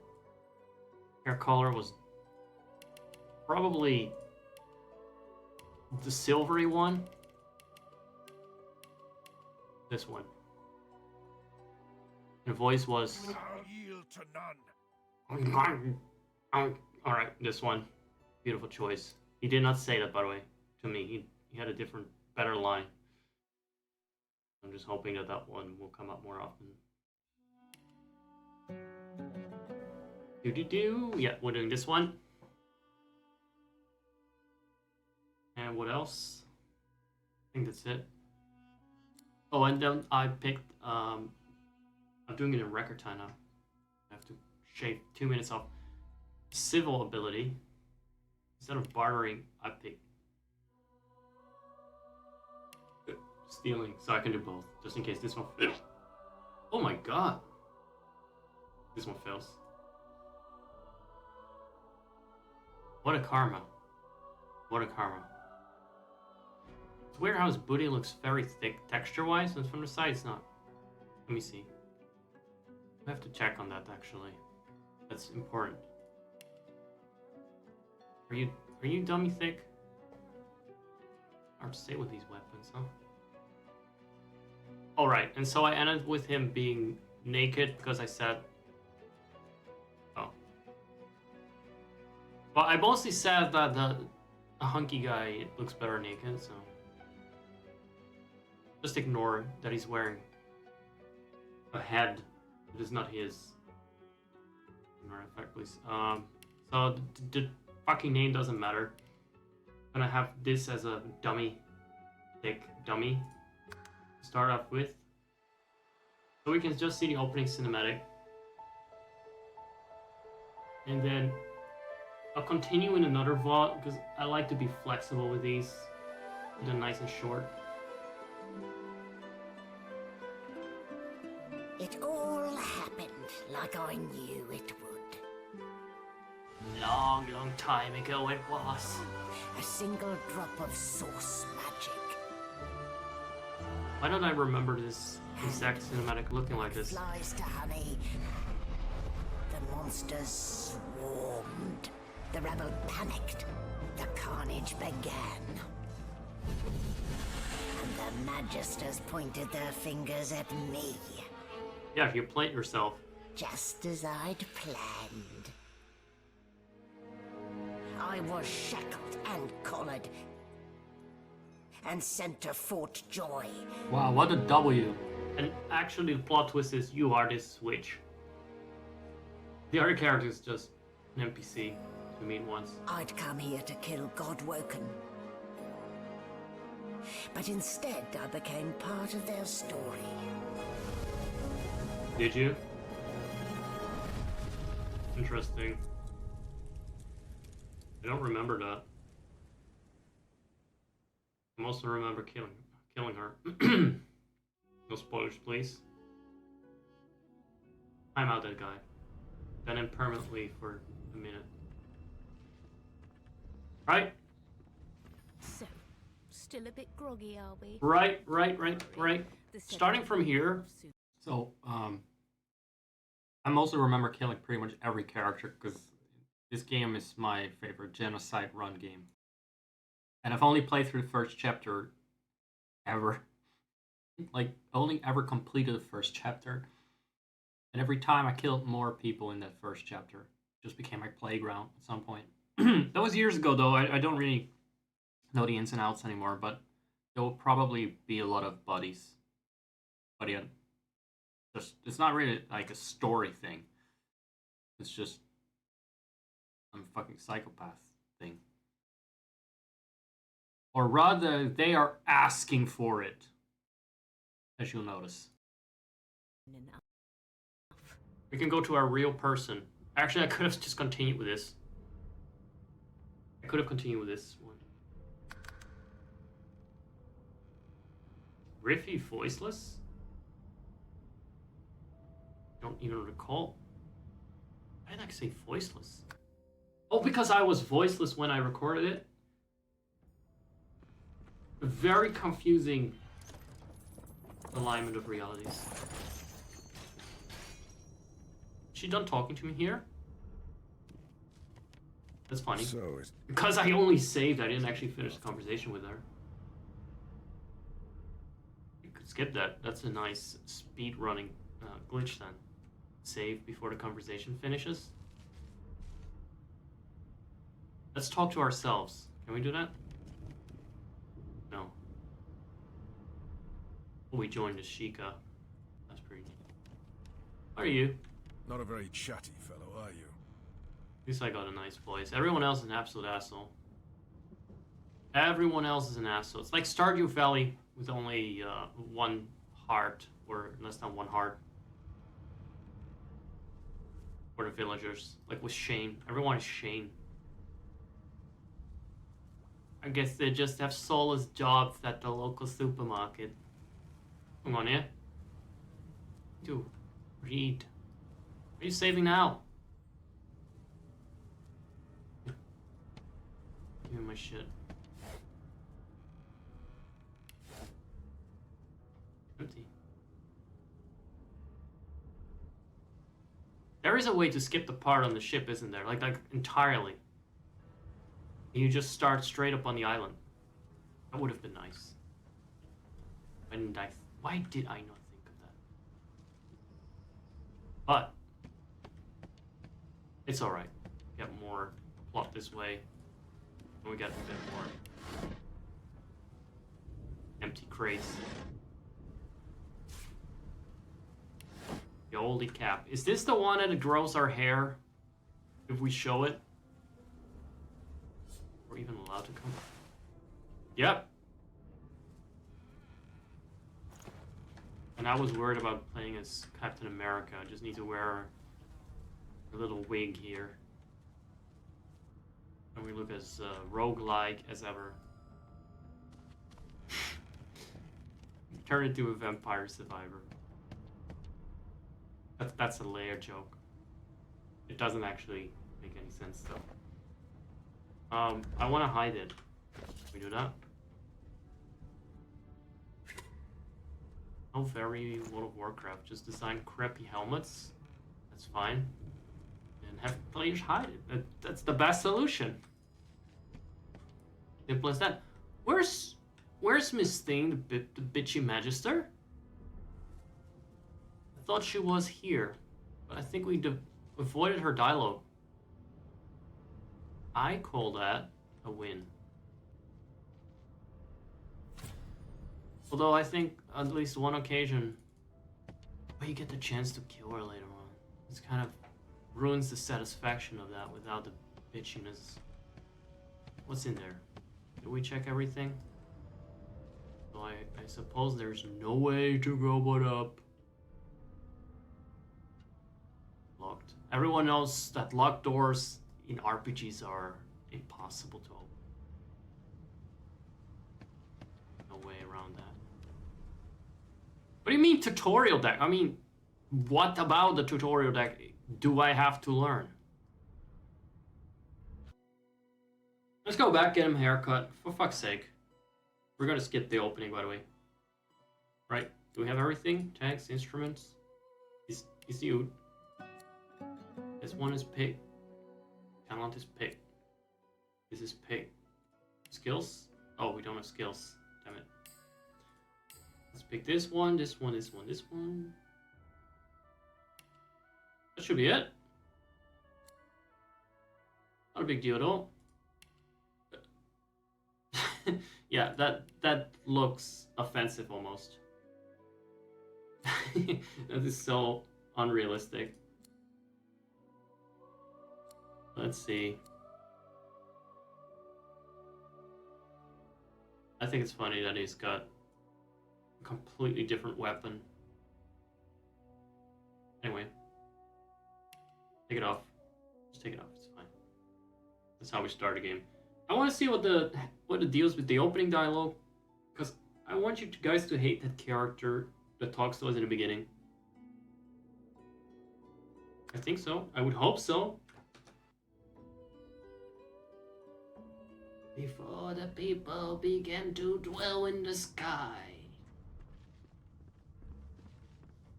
C: Hair color was probably the silvery one. This one. And voice was...
B: I'll yield to none.
C: Alright, this one. Beautiful choice. He did not say that, by the way, to me. He had a different, better line. I'm just hoping that that one will come up more often. Yeah, we're doing this one. And what else? I think that's it. Oh, and then I picked, I'm doing it in record time now. I have to shave 2 minutes off. Civil ability. Instead of bartering, I picked stealing, so I can do both, just in case this one fails. Oh my god! This one fails. What a karma. What a karma. It's weird how his booty looks very thick texture-wise, and from the side it's not. Let me see. I have to check on that, actually. That's important. Are you dummy thick? Hard to say with these weapons, huh? Alright, and so I ended with him being naked because I said... Oh. Well, I mostly said that a hunky guy looks better naked, so... Just ignore that he's wearing a head that is not his. Ignore that fact, please. So the fucking name doesn't matter. I'm gonna have this as a dummy, thick dummy to start off with. So we can just see the opening cinematic. And then I'll continue in another VOD because I like to be flexible with these. They're nice and short.
E: It all happened like I knew it would.
C: Long, long time ago it was.
E: A single drop of source magic.
C: Why don't I remember this exact cinematic looking like this?
E: Flies to honey. The monsters swarmed. The rebel panicked. The carnage began. And the magisters pointed their fingers at me.
C: Yeah, if you plant yourself.
E: Just as I'd planned. I was shackled and collared. And sent to Fort Joy.
C: Wow, what a W. And actually the plot twist is you are this witch. The other character is just an NPC to meet once.
E: I'd come here to kill Godwoken. But instead I became part of their story.
C: Did you? Interesting. I don't remember that. I also remember killing her. No spoilers, please. I'm out that guy. Then him permanently for a minute. Right?
F: So, still a bit groggy, are we?
C: Right. Starting from here.
F: Soon.
C: So, I mostly remember killing pretty much every character because this game is my favorite genocide run game. And I've only played through the first chapter ever. Like, only ever completed the first chapter. And every time I killed more people in that first chapter. It just became my playground at some point. That was years ago, though. I don't really know the ins and outs anymore, but there will probably be a lot of buddies. But yeah, it's not really like a story thing. It's just I'm a fucking psychopath thing. Or rather, they are asking for it. As you'll notice.
F: Enough.
C: We can go to our real person. Actually, I could have just continued with this. I could have continued with this one. Riffy voiceless? Don't even recall. Why did I say voiceless? Oh, because I was voiceless when I recorded it? Very confusing alignment of realities. She done talking to me here? That's funny.
G: So is
C: Because I only saved, I didn't actually finish the conversation with her. You could skip that. That's a nice speed running glitch then. Save before the conversation finishes. Let's talk to ourselves. Can we do that? No. Oh, we joined the Sheikah. That's pretty neat. How are you?
G: not a very chatty fellow, are you?
C: At least I got a nice voice. Everyone else is an absolute asshole. Everyone else is an asshole. It's like Stardew Valley with only one heart, or less than one heart. For the villagers. Like with Shane. Everyone is Shane. I guess they just have soulless jobs at the local supermarket. Come on, yeah? Dude, read. Are you saving now? Give me my shit. Empty. There is a way to skip the part on the ship, isn't there? Like entirely. You just start straight up on the island. That would have been nice. Why did I not think of that? But it's alright. Get more plot this way. And we get a bit more empty crates. The oldie cap. Is this the one that grows our hair if we show it? We're even allowed to come. Yep. And I was worried about playing as Captain America. I just need to wear a little wig here. And we look as roguelike as ever. Turn into a vampire survivor. That's a layer joke. It doesn't actually make any sense though. I want to hide it. Can we do that? Oh, very World of Warcraft. Just design crappy helmets. That's fine. And have players hide it. That's the best solution. Simple as that. Where's Miss Thing, the bitchy Magister? I thought she was here, but I think we avoided her dialogue. I call that a win. Although I think at least one occasion where you get the chance to kill her later on. This kind of ruins the satisfaction of that without the bitchiness. What's in there? Did we check everything? So I suppose there's no way to go but up. Locked. Everyone knows that locked doors in RPGs are impossible to open. No way around that. What do you mean tutorial deck? I mean, what about the tutorial deck do I have to learn? Let's go back, get him a haircut. For fuck's sake. We're gonna skip the opening, by the way. Right? Do we have everything? Tags, instruments? Is you. This one is pig. Talent is pig. This is pig. Skills? Oh, we don't have skills. Damn it. Let's pick this one, this one, this one, this one. That should be it. Not a big deal at all. Yeah, that looks offensive almost. That is so unrealistic. Let's see. I think it's funny that he's got a completely different weapon. Anyway. Take it off. Just take it off, it's fine. That's how we start a game. I want to see what the deals with the opening dialogue, because I want you guys to hate that character that talks to us in the beginning. I think so. I would hope so. Before the people began to dwell in the sky.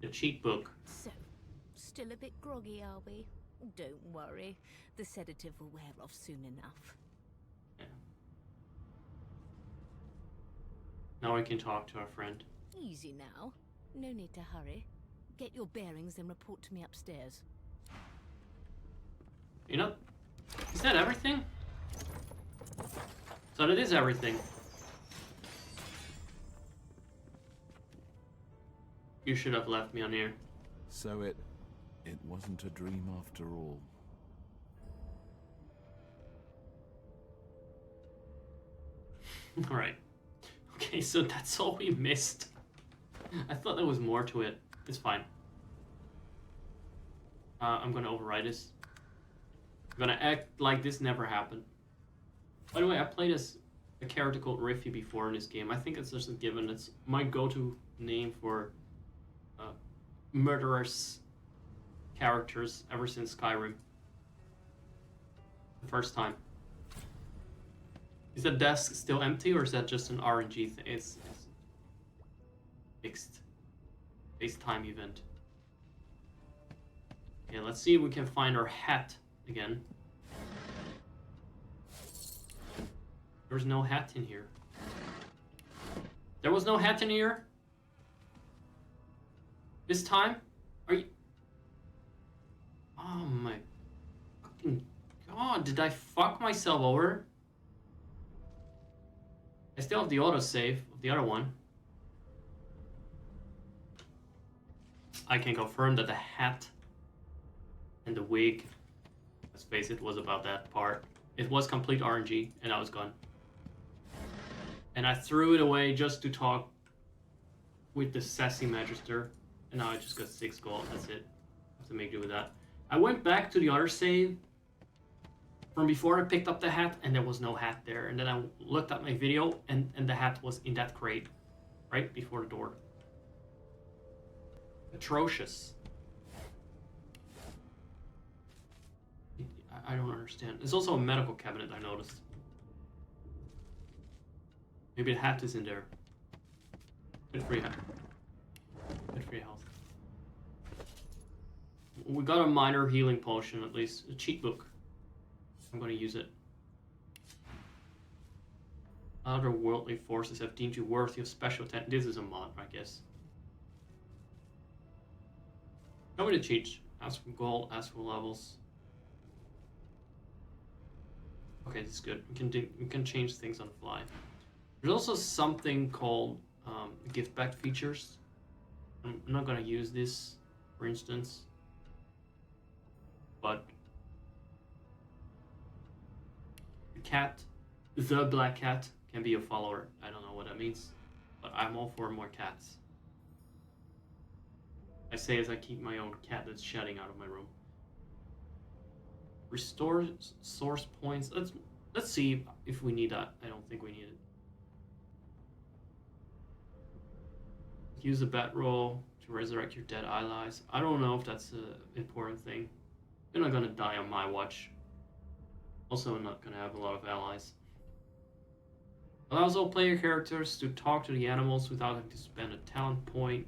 C: The cheat book.
F: So, Still a bit groggy, are we? Don't worry. The sedative will wear off soon enough.
C: Yeah. Now we can talk to our friend.
F: Easy now. No need to hurry. Get your bearings and report to me upstairs.
C: You know, is that everything? So that is everything. You should have left me on here.
G: So it wasn't a dream after all.
C: Alright. Okay, so that's all we missed. I thought there was more to it. It's fine. I'm gonna override this. I'm gonna act like this never happened. By the way, I played as a character called Riffy before in this game. I think it's just a given. It's my go-to name for murderous characters ever since Skyrim. The first time. Is that desk still empty, or is that just an RNG thing? It's fixed. FaceTime event. Okay, let's see if we can find our hat again. There's no hat in here. There was no hat in here? This time? Are you... Oh my fucking god, did I fuck myself over? I still have the autosave of the other one. I can confirm that the hat and the wig, let's face it, was about that part. It was complete RNG, and I was gone. And I threw it away just to talk with the sassy magister, and now I just got 6 gold. That's it. I have to make do with that. I went back to the other save from before I picked up the hat, and there was no hat there. And then I looked at my video, and the hat was in that crate, right before the door. Atrocious. I don't understand. There's also a medical cabinet, I noticed. Maybe the hat is in there. Good for you. Good for your health. We got a minor healing potion, at least. A cheat book. I'm going to use it. Other worldly forces have deemed you worthy of special attention. This is a mod, I guess. Show me the cheats. Ask for gold, ask for levels. Okay, this is good. We can change things on the fly. There's also something called gift back features. I'm not gonna use this, for instance, but the black cat can be a follower. I don't know what that means, but I'm all for more cats. I say as I keep my own cat that's shedding out of my room. Restore source points. Let's see if we need that. I don't think we need it. Use a bat roll to resurrect your dead allies. I don't know if that's an important thing. You're not gonna die on my watch. Also, I'm not gonna have a lot of allies. Allows all player characters to talk to the animals without having to spend a talent point.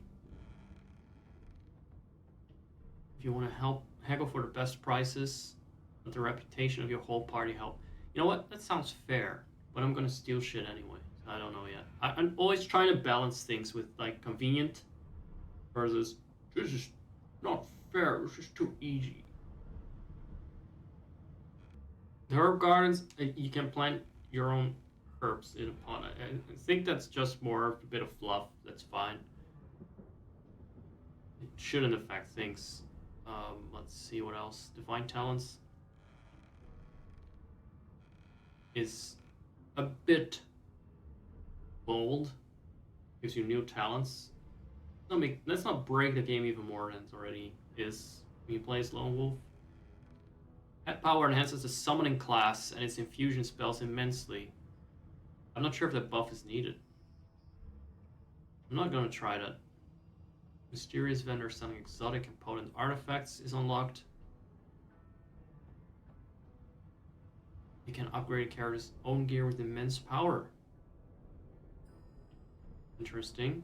C: If you want to haggle for the best prices, let the reputation of your whole party help. You know what? That sounds fair, but I'm gonna steal shit anyway. So I don't know yet. I'm always trying to balance things with like convenient versus this is not fair. This is too easy. The herb gardens, you can plant your own herbs in a pot. I think that's just more of a bit of fluff. That's fine. It shouldn't affect things. Let's see what else. Divine Talents is a bit bold. Gives you new talents. Let's not break the game even more than it already is when you play as Lone Wolf. Pet power enhances the summoning class and its infusion spells immensely. I'm not sure if that buff is needed. I'm not gonna try that. Mysterious vendor selling exotic and potent artifacts is unlocked. You can upgrade a character's own gear with immense power. Interesting.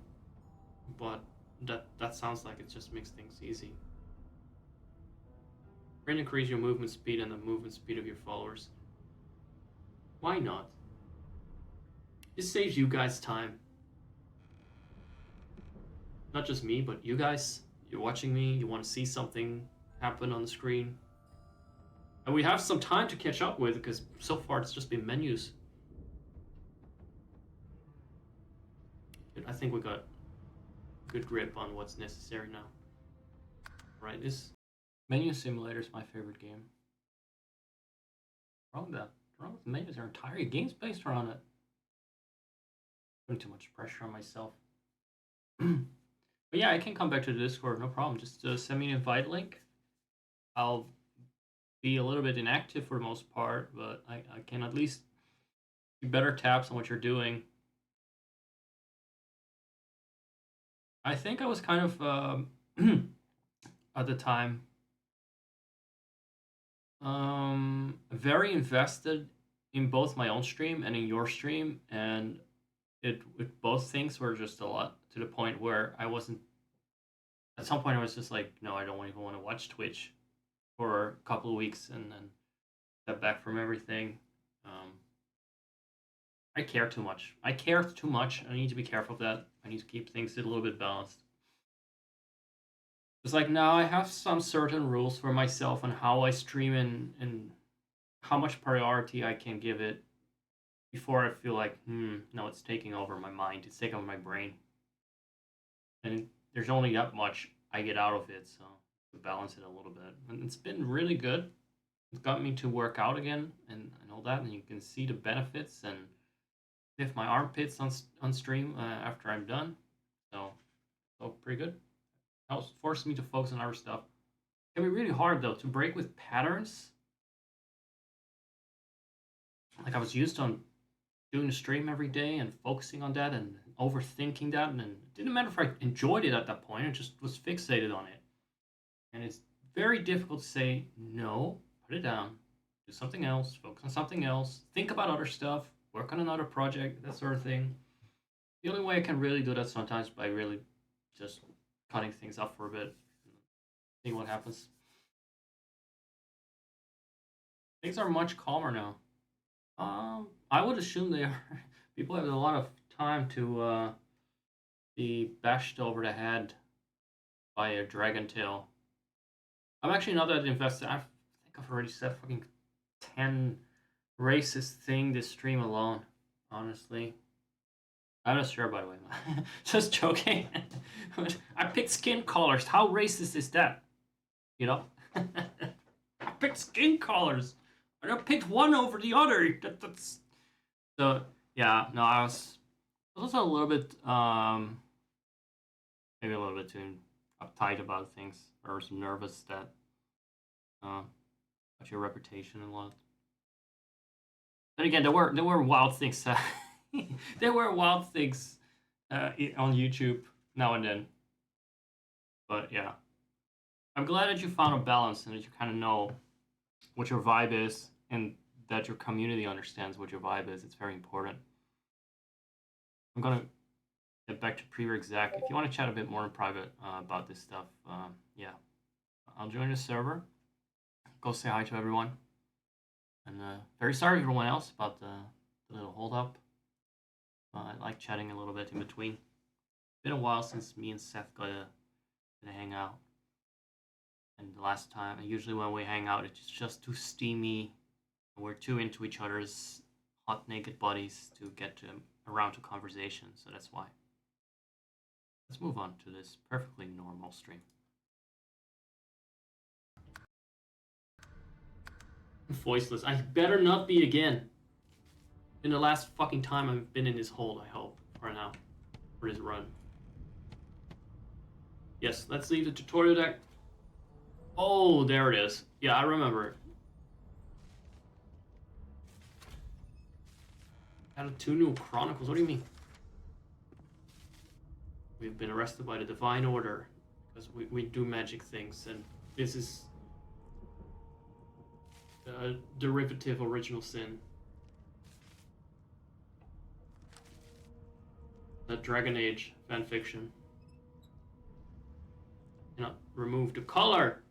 C: But that sounds like it just makes things easy. Greatly increase your movement speed and the movement speed of your followers. Why not? This saves you guys time. Not just me, but you guys. You're watching me, you want to see something happen on the screen. And we have some time to catch up with, because so far it's just been menus. I think we got good grip on what's necessary now. Right, this menu simulator is my favorite game. Wrong with that. Wrong with the menus. Our entire game's based around it. Putting too much pressure on myself. But yeah, I can come back to the Discord, no problem. Just send me an invite link. I'll be a little bit inactive for the most part, but I can at least do better taps on what you're doing. I think I was kind of at the time very invested in both my own stream and in your stream, and both things were just a lot, to the point where I wasn't, at some point I was just like, no, I don't even want to watch Twitch for a couple of weeks and then step back from everything. I care too much. I need to be careful of that. I need to keep things a little bit balanced. It's like, now I have some certain rules for myself on how I stream and how much priority I can give it before I feel like, no, it's taking over my mind. It's taking over my brain. And there's only that much I get out of it, so to balance it a little bit. And it's been really good. It's got me to work out again and all that, and you can see the benefits and lift my armpits on stream after I'm done. So pretty good. Helps force me to focus on other stuff. It can be really hard though to break with patterns. Like I was used to doing the stream every day and focusing on that and overthinking that, and it didn't matter if I enjoyed it at that point. I just was fixated on it. And it's very difficult to say no, put it down, do something else, focus on something else, think about other stuff, work on another project, that sort of thing. The only way I can really do that sometimes by really just cutting things up for a bit, seeing what happens. Things are much calmer now. I would assume they are. People have a lot of time to be bashed over the head by a dragon tail. I'm actually not that invested. I think I've already said fucking 10 racist thing this stream alone, honestly. I'm not sure, by the way. Just joking. I picked skin colors. How racist is that? You know? I picked skin colors. I picked one over the other. That's... So, yeah, no, I was also a little bit, maybe a little bit too uptight about things. Or was nervous that, about your reputation and what. Then again, there were wild things. There were wild things on YouTube now and then. But yeah, I'm glad that you found a balance and that you kind of know what your vibe is and that your community understands what your vibe is. It's very important. I'm gonna get back to pre-rig Zach. If you want to chat a bit more in private about this stuff, yeah, I'll join the server. Go say hi to everyone. And very sorry to everyone else about the little hold up. I like chatting a little bit in between. Been a while since me and Seth got to hang out. And the last time, usually when we hang out, it's just too steamy. We're too into each other's hot naked bodies to get around to conversation. So that's why. Let's move on to this perfectly normal stream. Voiceless. I better not be again. In the last fucking time I've been in this hold, I hope, for now. For this run. Yes, let's leave the tutorial deck. Oh, there it is. Yeah, I remember it. Added 2 new chronicles. What do you mean? We've been arrested by the Divine Order because we do magic things, and this is a derivative original sin. That Dragon Age fanfiction. Cannot remove the color.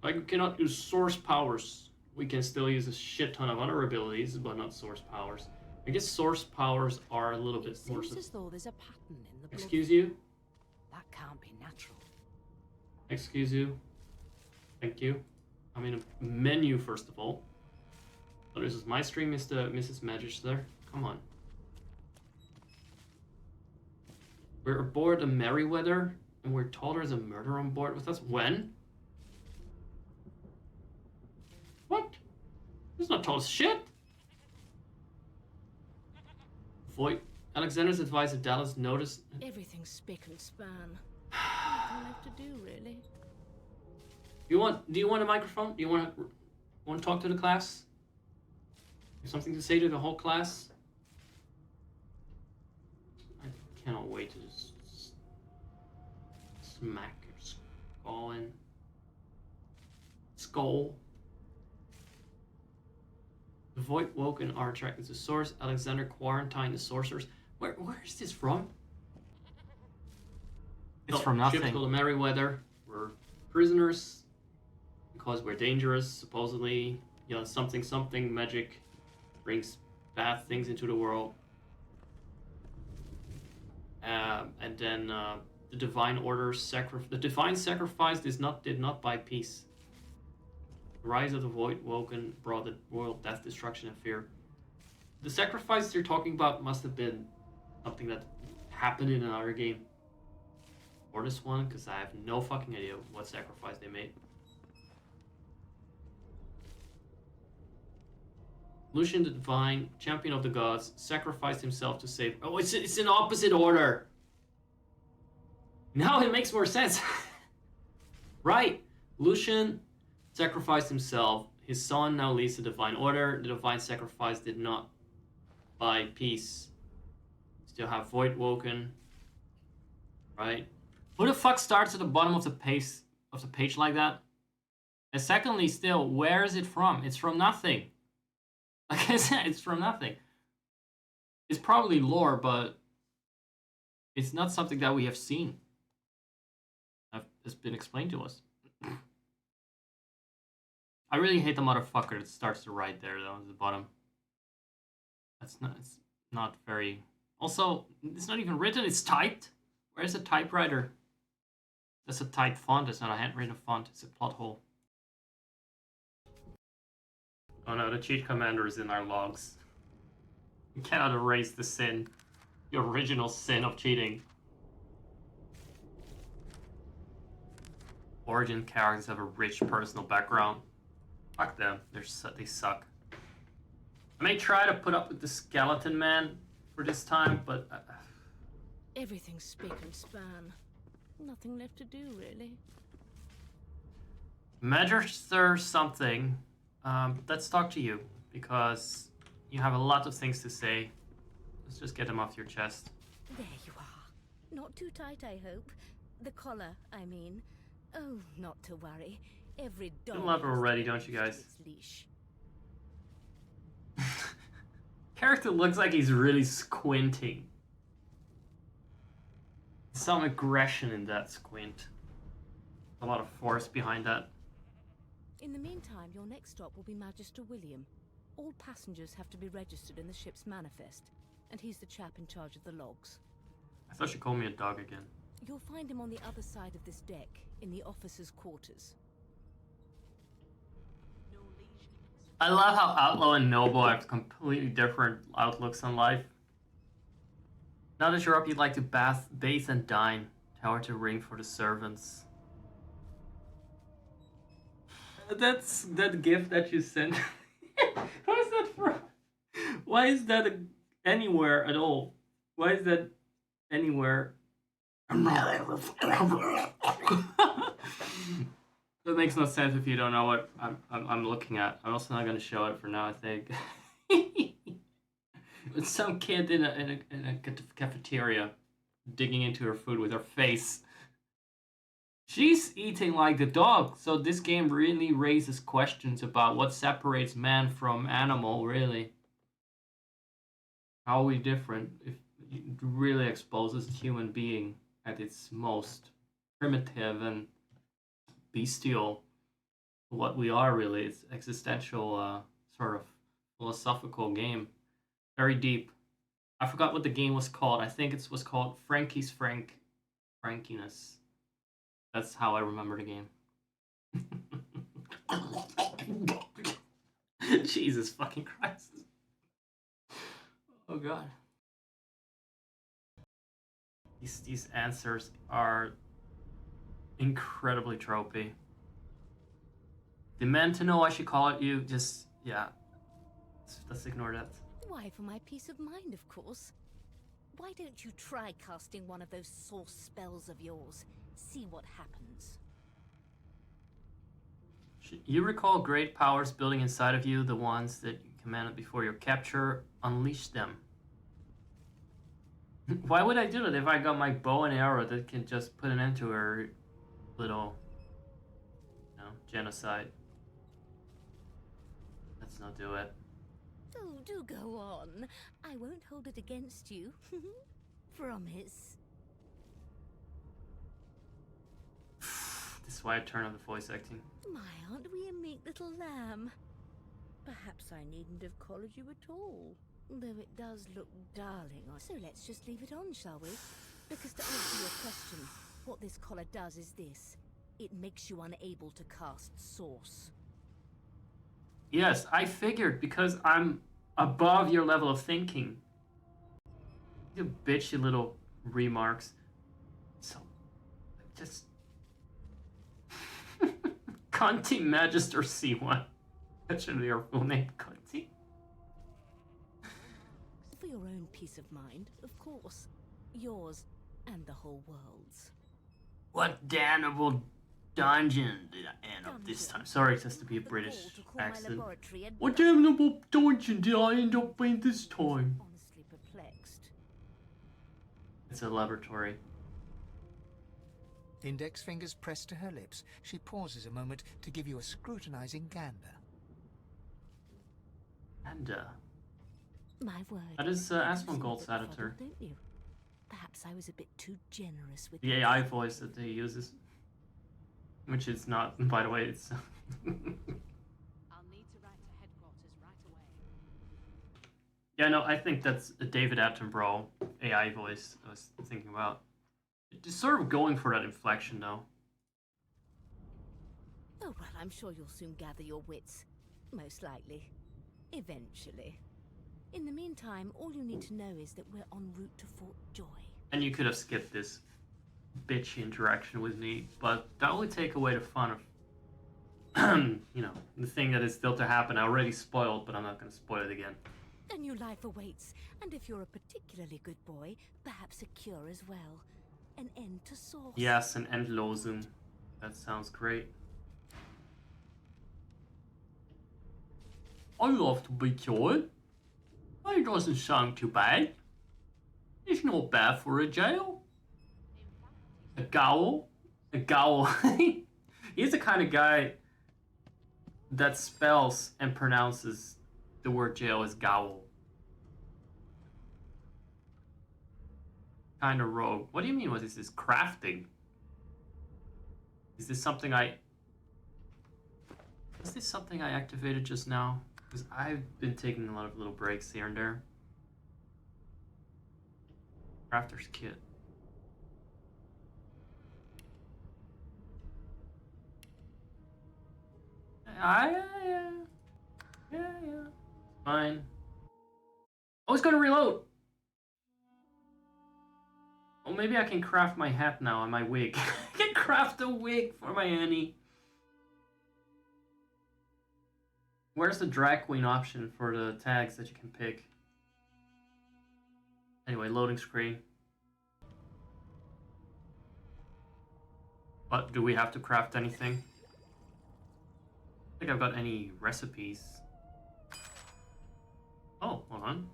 C: Like, we cannot use source powers. We can still use a shit ton of other abilities, but not source powers. I guess source powers are a little bit
H: It
C: more...
H: seems as though there's a pattern in the blood.
C: Excuse you?
H: That can't be natural.
C: Excuse you? Thank you. I'm in a menu, first of all. Oh, this is my stream, Mrs. Magister. Come on. We're aboard a Merryweather, and we're told there's a murder on board with us. When? What? It's not told us shit. Void. Alexander's advice that Dallas noticed.
F: Everything's spick and span. Nothing left to do, really.
C: Do you want a microphone? Do you want to talk to the class? You have something to say to the whole class? I cannot wait to just smack your skull in. Skull. The Void Woken are attracted to source. Alexander quarantined the sorcerers. Where is this from?
A: It's from nothing.
C: Ships called the Merryweather. We're prisoners because we're dangerous, supposedly. You know, something magic brings bad things into the world. And then the divine order the divine sacrifice did not buy peace. The rise of the Void Woken brought the world death, destruction, and fear. The sacrifice you're talking about must have been something that happened in another game. Or this one, because I have no fucking idea what sacrifice they made. Lucian the Divine, champion of the gods, sacrificed himself to save... Oh, it's in opposite order! Now it makes more sense! Right! Lucian sacrificed himself. His son now leads the Divine Order. The Divine Sacrifice did not buy peace. Still have Void Woken. Right?
A: Who the fuck starts at the bottom of the page like that? And secondly, still, where is it from? It's from nothing. Like I said, it's from nothing. It's probably lore, but it's not something that we have seen. It's been explained to us. I really hate the motherfucker that starts to write there, though, at the bottom. It's not very... Also, it's not even written, it's typed. Where's the typewriter? That's a typed font, it's not a handwritten font, it's a plot hole.
C: Oh no, the cheat commander is in our logs. You cannot erase the sin. The original sin of cheating. Origin characters have a rich personal background. Fuck them, they suck. I may try to put up with the skeleton man for this time, but...
F: Everything's spick and span. Nothing left to do, really.
C: Magister something. Let's talk to you, because you have a lot of things to say. Let's just get them off your chest.
F: There you are. Not too tight, I hope. The collar, I mean. Oh, not to worry. Every dog...
C: You love her
F: has
C: already,
F: to
C: don't you guys?
F: its leash.
C: Character looks like he's really squinting. Some aggression in that squint. A lot of force behind that.
F: In the meantime, your next stop will be Magister William. All passengers have to be registered in the ship's manifest, and he's the chap in charge of the logs.
C: I thought you called me a dog again.
F: You'll find him on the other side of this deck, in the officers' quarters.
C: I love how Outlaw and Noble have completely different outlooks on life. Now that you're up, you'd like to bathe and dine. Tower to ring for the servants. That's that gift that you sent. Who is that from? Why is that anywhere at all? Why is that anywhere? That makes no sense if you don't know what I'm looking at. I'm also not going to show it for now, I think. It's some kid in a cafeteria digging into her food with her face. She's eating like the dog, so this game really raises questions about what separates man from animal, really. How are we different? If it really exposes human being at its most primitive and bestial. what we are really. It's existential, sort of philosophical game. Very deep. I forgot what the game was called. I think it was called Frankiness. That's how I remember the game. Jesus fucking Christ. Oh god. These answers are incredibly tropey. Demand to know I should call it you. Just, yeah. Let's ignore that.
F: Why, for my peace of mind, of course. Why don't you try casting one of those source spells of yours? See what happens.
C: You recall great powers building inside of you, the ones that you commanded before your capture. Unleash them. Why would I do that if I got my bow and arrow that can just put an end to her little, genocide? Let's not do it.
F: Oh, do go on. I won't hold it against you. Promise.
C: This is why I turn on the voice acting.
F: My, aren't we a meek little lamb? Perhaps I needn't have collared you at all. Though it does look darling. So let's just leave it on, shall we? Because to answer your question, what this collar does is this. It makes you unable to cast Source.
C: Yes, I figured because I'm above your level of thinking. You bitchy little remarks. So, just... Conti Magister C1. That should be our full name, Conti.
F: For your own peace of mind, of course. Yours and the whole world's.
C: What damnable dungeon did I end up this time? Sorry, it has to be a British accent. What damnable dungeon did I end up in this time?
F: Honestly perplexed.
C: It's a laboratory.
D: Index fingers pressed to her lips, she pauses a moment to give you a scrutinizing gander.
C: And,
F: My word.
C: that is Asmongold's editor.
F: Don't you? Perhaps I was a bit too generous with
C: The AI voice that he uses. Which is not, by the way, it's...
H: I'll need to write to headquarters right away.
C: Yeah, no, I think that's a David Attenborough AI voice I was thinking about. It's sort of going for that inflection, though.
F: Oh, well, I'm sure you'll soon gather your wits. Most likely. Eventually. In the meantime, all you need to know is that we're en route to Fort Joy.
C: And you could have skipped this bitchy interaction with me, but that would take away the fun of, the thing that is still to happen. I already spoiled, but I'm not going to spoil it again.
F: A new life awaits, and if you're a particularly good boy, perhaps a cure as well. An end to Source.
C: Yes, an Endlosung. That sounds great. I love to be cured. It doesn't sound too bad. It's not bad for a jail. A gowl? A gowl. He's the kind of guy that spells and pronounces the word jail as gowl. Kind of rogue. What do you mean? What is this? Crafting? Is this something I... Is this something I activated just now? Because I've been taking a lot of little breaks here and there. Crafter's kit. Yeah. Fine. Oh, it's gonna reload! Oh, maybe I can craft my hat now and my wig. I can craft a wig for my Annie. Where's the drag queen option for the tags that you can pick? Anyway, loading screen. But do we have to craft anything? I think I've got any recipes. Oh, hold on.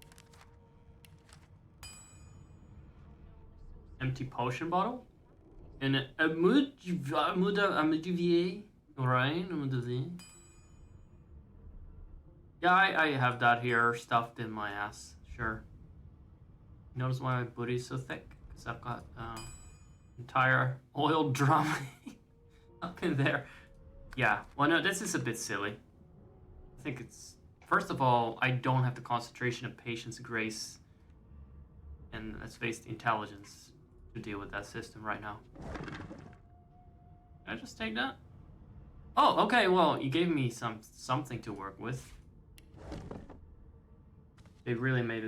C: Empty potion bottle? And a Mudivier. Alright, a Mudivier. Yeah, I have that here stuffed in my ass. Sure. Notice why my booty's so thick? Because I've got entire oil drum up in there. Yeah, well, no, this is a bit silly. I think it's... First of all, I don't have the concentration of patience, grace, and let's face the intelligence to deal with that system right now. Can I just take that? Oh, okay, well, you gave me something to work with. They really made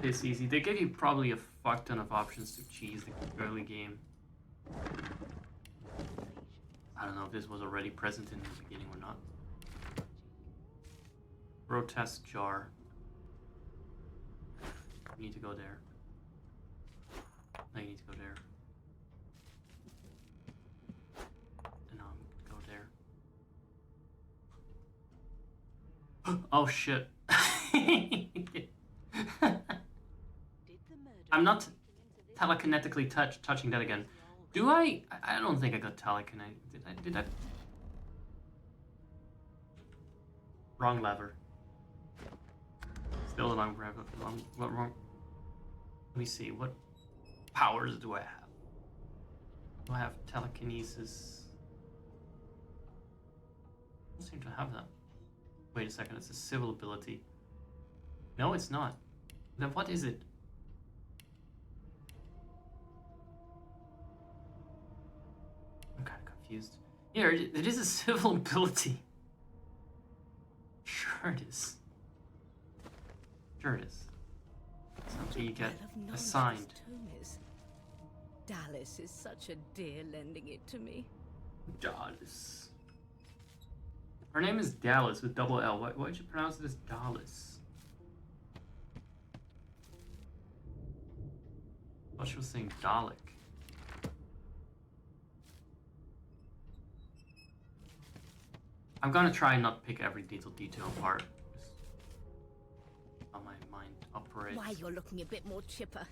C: this easy. They gave you probably a fuck ton of options to cheese the early game. I don't know if this was already present in the beginning or not. Grotesque jar. You need to go there. No, you need to go there. And go there. Oh shit. I'm not telekinetically touching that again. Do I? I don't think I got telekinetic. Did I? Wrong lever. Still the wrong lever. Wrong. Let me see. What powers do I have? Do I have telekinesis? I don't seem to have that. Wait a second. It's a civil ability. No, it's not. Then what is it? I'm kind of confused. Yeah, it is a civil ability. Sure it is. Sure it is. Something you get assigned.
F: Dallas is such a dear lending it to me.
C: Dallas. Her name is Dallas with double L. Why would you pronounce it as Dallas? I thought she was saying Dalek. I'm gonna try and not pick every detail apart. Just how my mind operates.
F: Why, you're looking a bit more chipper.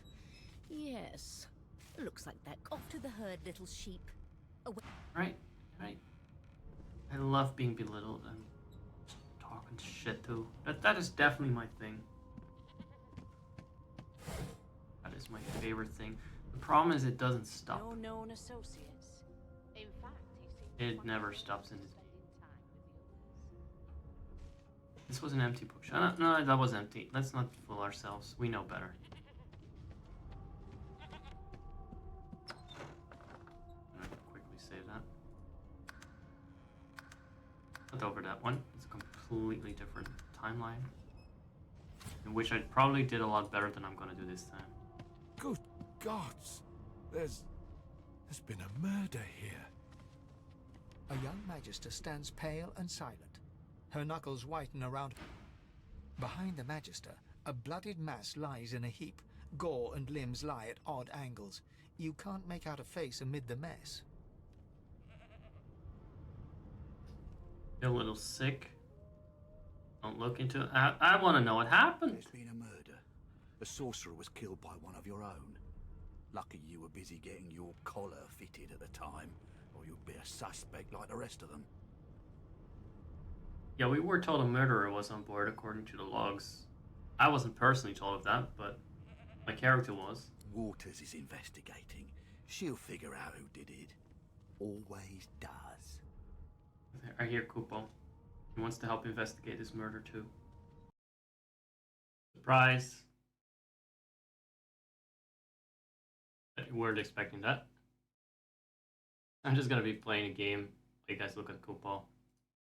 F: Yes. Looks like that. Off to the herd, little sheep. Away.
C: Right. I love being belittled and talking shit too. That is definitely my thing. That is my favorite thing. The problem is it doesn't stop.
H: No known associates. In fact, he seems
C: It never stops in his...
H: spending time with the others.
C: This was an empty bookshelf. No, that was empty. Let's not fool ourselves. We know better. I'm gonna quickly save that. Not over that one. It's a completely different timeline, in which I probably did a lot better than I'm gonna do this time.
G: Good gods! There's been a murder here.
D: A young magister stands pale and silent. Her knuckles whiten around. Behind the magister, a bloodied mass lies in a heap. Gore and limbs lie at odd angles. You can't make out a face amid the mess.
C: Feel a little sick. Don't look into it. I want to know what happened.
I: There's been a murder. The sorcerer was killed by one of your own. Lucky you were busy getting your collar fitted at the time, or you'd be a suspect like the rest of them.
C: Yeah, we were told a murderer was on board according to the logs. I wasn't personally told of that, but my character was.
I: Waters is investigating. She'll figure out who did it. Always does.
C: I hear Kupo. He wants to help investigate this murder too. Surprise! You weren't expecting that. I'm just gonna be playing a game. You guys look at Kupo.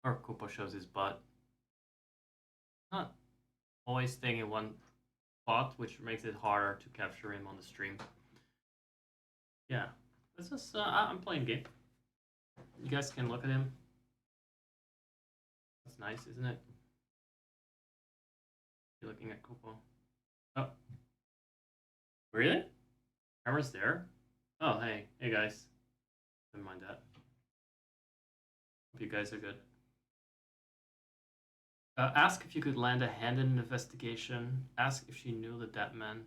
C: Or Kupo shows his butt. Not always staying in one spot, which makes it harder to capture him on the stream. Yeah, this is I'm playing a game. You guys can look at him. That's nice, isn't it? You're looking at Kupo. Oh, really? Camera's there? Oh, hey guys. Never mind that. Hope you guys are good. Ask if you could lend a hand in an investigation. Ask if she knew the dead man.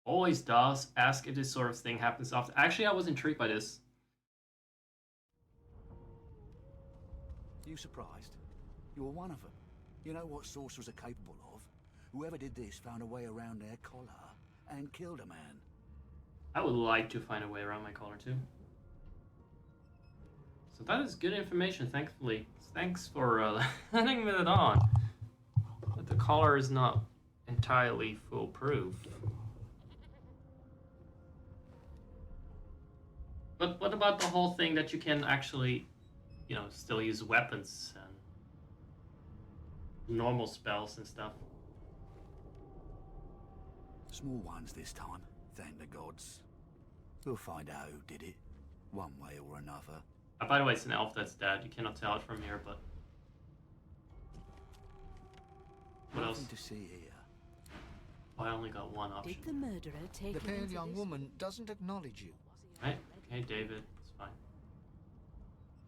C: Always does. Ask if this sort of thing happens often. Actually, I was intrigued by this.
I: You surprised? You were one of them. You know what sorcerers are capable of? Whoever did this found a way around their collar and killed a man.
C: I would like to find a way around my collar too. So that is good information, thankfully. Thanks for letting me that on. But the collar is not entirely foolproof. But what about the whole thing that you can actually, you know, still use weapons and normal spells and stuff?
I: Small ones this time, thank the gods. We'll find out who did it, one way or another.
C: By the way, it's an elf that's dead. You cannot tell it from here, but... What else?
I: Nothing to see here.
C: Oh, I only got one option.
F: Did the murderer take
D: The
F: him
D: pale
F: into
D: young
F: this?
D: woman doesn't acknowledge you.
C: Right? Okay, David. It's fine.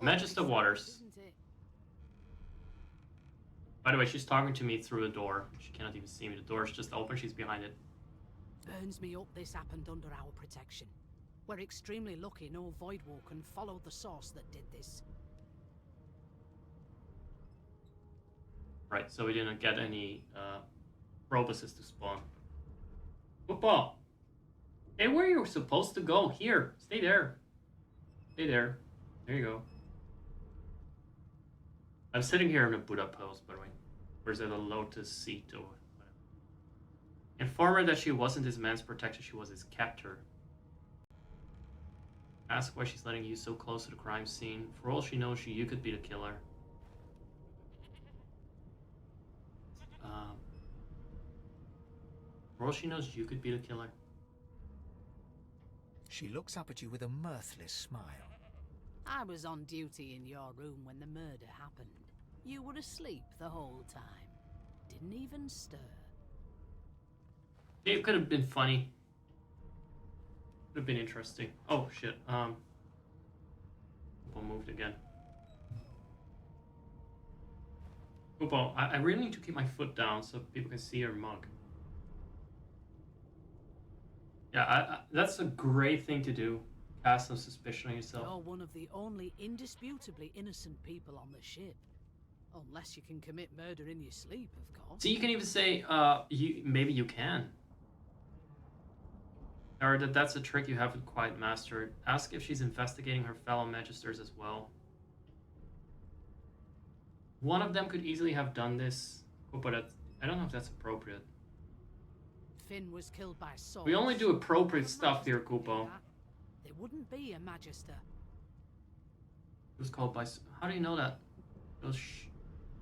C: Magister Waters.
H: Isn't it?
C: By the way, she's talking to me through a door. She cannot even see me. The door is just open. She's behind it.
H: Burns me up this happened under our protection. We're extremely lucky no Voidwalker followed the source that did this.
C: Right, so we didn't get any Robuses to spawn. Football! Hey, where you were supposed to go? Here! Stay there. Stay there. There you go. I'm sitting here in a Buddha pose, by the way. Or is it a lotus seat or whatever? Inform her that she wasn't his man's protector, she was his captor. Ask why she's letting you so close to the crime scene. For all she knows, you could be the killer. For all she knows, you could be the killer.
D: She looks up at you with a mirthless smile.
H: I was on duty in your room when the murder happened. You were asleep the whole time. Didn't even stir.
C: It could have been funny. Could have been interesting. Oh shit. Upo moved again. Upo, I really need to keep my foot down so people can see your mug. Yeah, that's a great thing to do. Cast some suspicion on yourself.
H: You're one of the only indisputably innocent people on the ship. Unless you can commit murder in your sleep, of course.
C: So you can even say, maybe you can. Or that's a trick you haven't quite mastered. Ask if she's investigating her fellow magisters as well. One of them could easily have done this, but I don't know if that's appropriate.
H: Finn was killed by sword.
C: We only do appropriate stuff here, Kupo.
H: There wouldn't be a magister.
C: He was killed by... How do you know that?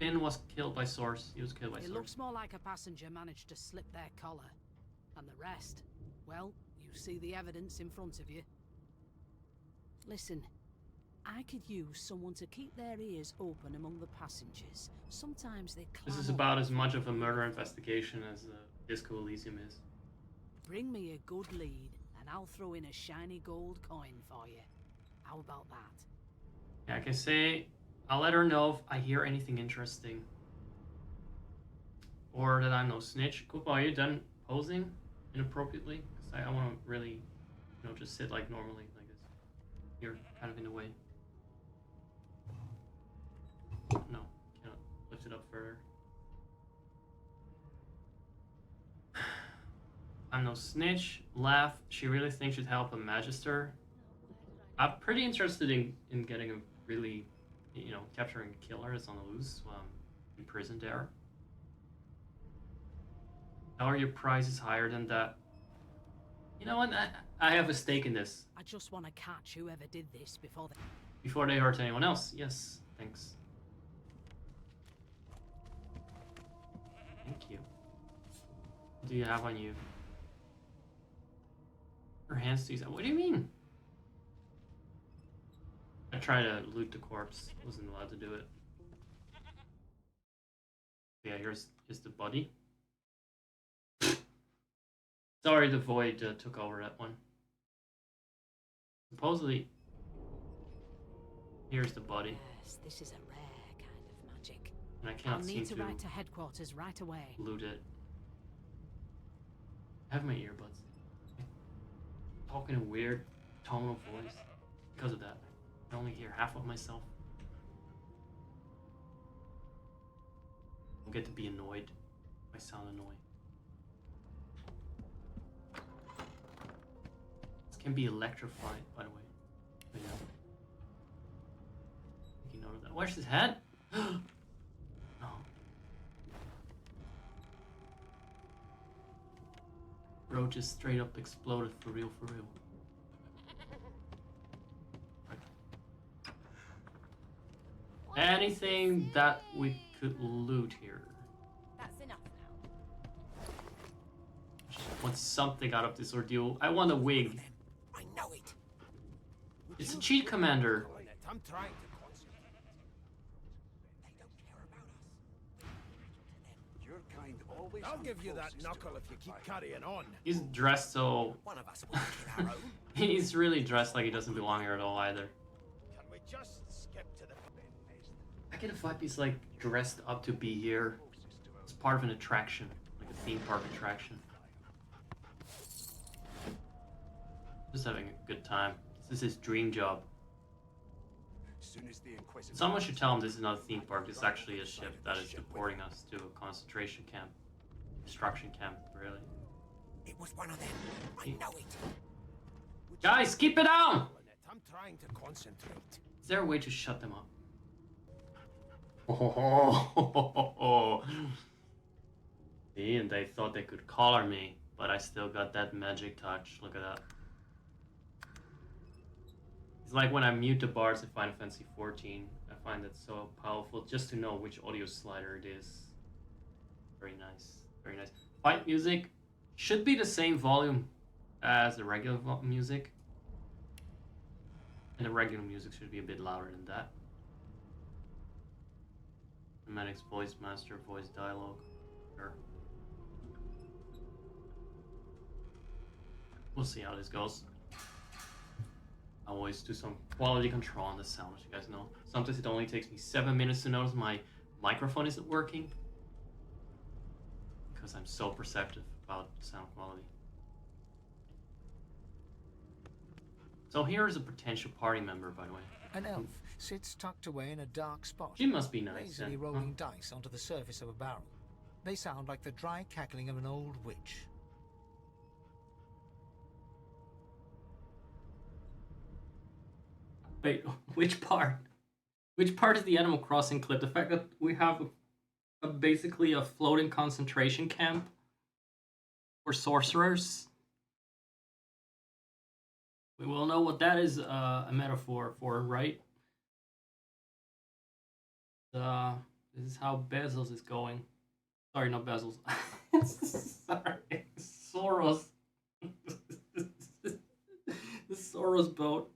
C: Finn was killed by Source. He was killed by
H: It
C: Source.
H: looks more like a passenger managed to slip their collar. And the rest, well, you see the evidence in front of you. Listen, I could use someone to keep their ears open among the passengers. Sometimes they climb
C: This is
H: up
C: about as much of a murder investigation as Disco Elysium is.
H: Bring me a good lead, and I'll throw in a shiny gold coin for you. How about that?
C: Yeah, I can say I'll let her know if I hear anything interesting. Or that I'm no snitch. Kupo, are you done posing inappropriately? Because I want to really, just sit like normally like this. You're kind of in the way. No, cannot lift it up further. I'm no snitch. Laugh. She really thinks she'd help a magister. I'm pretty interested in getting a really, capturing killers on the loose while I'm imprisoned there. Tell her your price is higher than that. You know what? I have a stake in this.
H: I just want to catch whoever did this before they...
C: Before they hurt anyone else. Yes, thanks. Thank you. What do you have on you? Her hands do that. What do you mean? I tried to loot the corpse. Wasn't allowed to do it. Yeah, here's the body. Sorry, the void took over that one. Supposedly, here's the body.
H: Yes, this is a rare kind of magic.
C: And I
H: I'll
C: cannot seem
H: need to
C: to
H: write to headquarters right away.
C: loot it. I have my earbuds. I talk in a weird tone of voice. Because of that, I only hear half of myself. I'll get to be annoyed. I sound annoying. This can be electrified, by the way. But yeah. of that. Where's his head? No. Bro just straight up exploded for real, for real. Right. Anything that we could loot here?
J: That's enough now.
C: Just want something out of this ordeal. I want a wig.
E: I know it.
C: It's a cheat commander.
B: I'm trying to concentrate.
E: They don't care about us.
I: Your kind always.
B: I'll give you that knuckle if you keep carrying on.
C: He's dressed so...
E: One of us will kill our own.
C: He's really dressed like he doesn't belong here at all either.
B: Can we just skip to the...
C: I get a vibe he's like dressed up to be here. It's part of an attraction, like a theme park attraction. Just having a good time. This is his dream job.
I: Soon as the Inquisitor.
C: Someone should tell him this is not a theme park. This is actually a ship that is deporting us to a concentration camp. Destruction camp, really.
E: It was one of them. I know it.
C: Guys, keep it down!
B: I'm trying to concentrate.
C: Is there a way to shut them up? Oh, see, and they thought they could collar me, but I still got that magic touch. Look at that. It's like when I mute the bars in Final Fantasy 14. I find it so powerful just to know which audio slider it is. Very nice. Very nice. Fight music should be the same volume as the regular music. And the regular music should be a bit louder than that. Medic's voice master, voice dialogue. Sure. We'll see how this goes. I always do some quality control on the sound, as you guys know. Sometimes it only takes me 7 minutes to notice my microphone isn't working. Because I'm so perceptive about sound quality. So here is a potential party member, by the way.
D: An elf sits tucked away in a dark spot,
C: She must be nice.
D: lazily
C: Then.
D: rolling dice onto the surface of a barrel. They sound like the dry cackling of an old witch.
C: Wait, which part? Which part is the Animal Crossing clip? The fact that we have basically a floating concentration camp for sorcerers? We will know what that is a metaphor for, right? This is how Bezos is going. Sorry, not Bezos. Sorry, Soros. The Soros boat.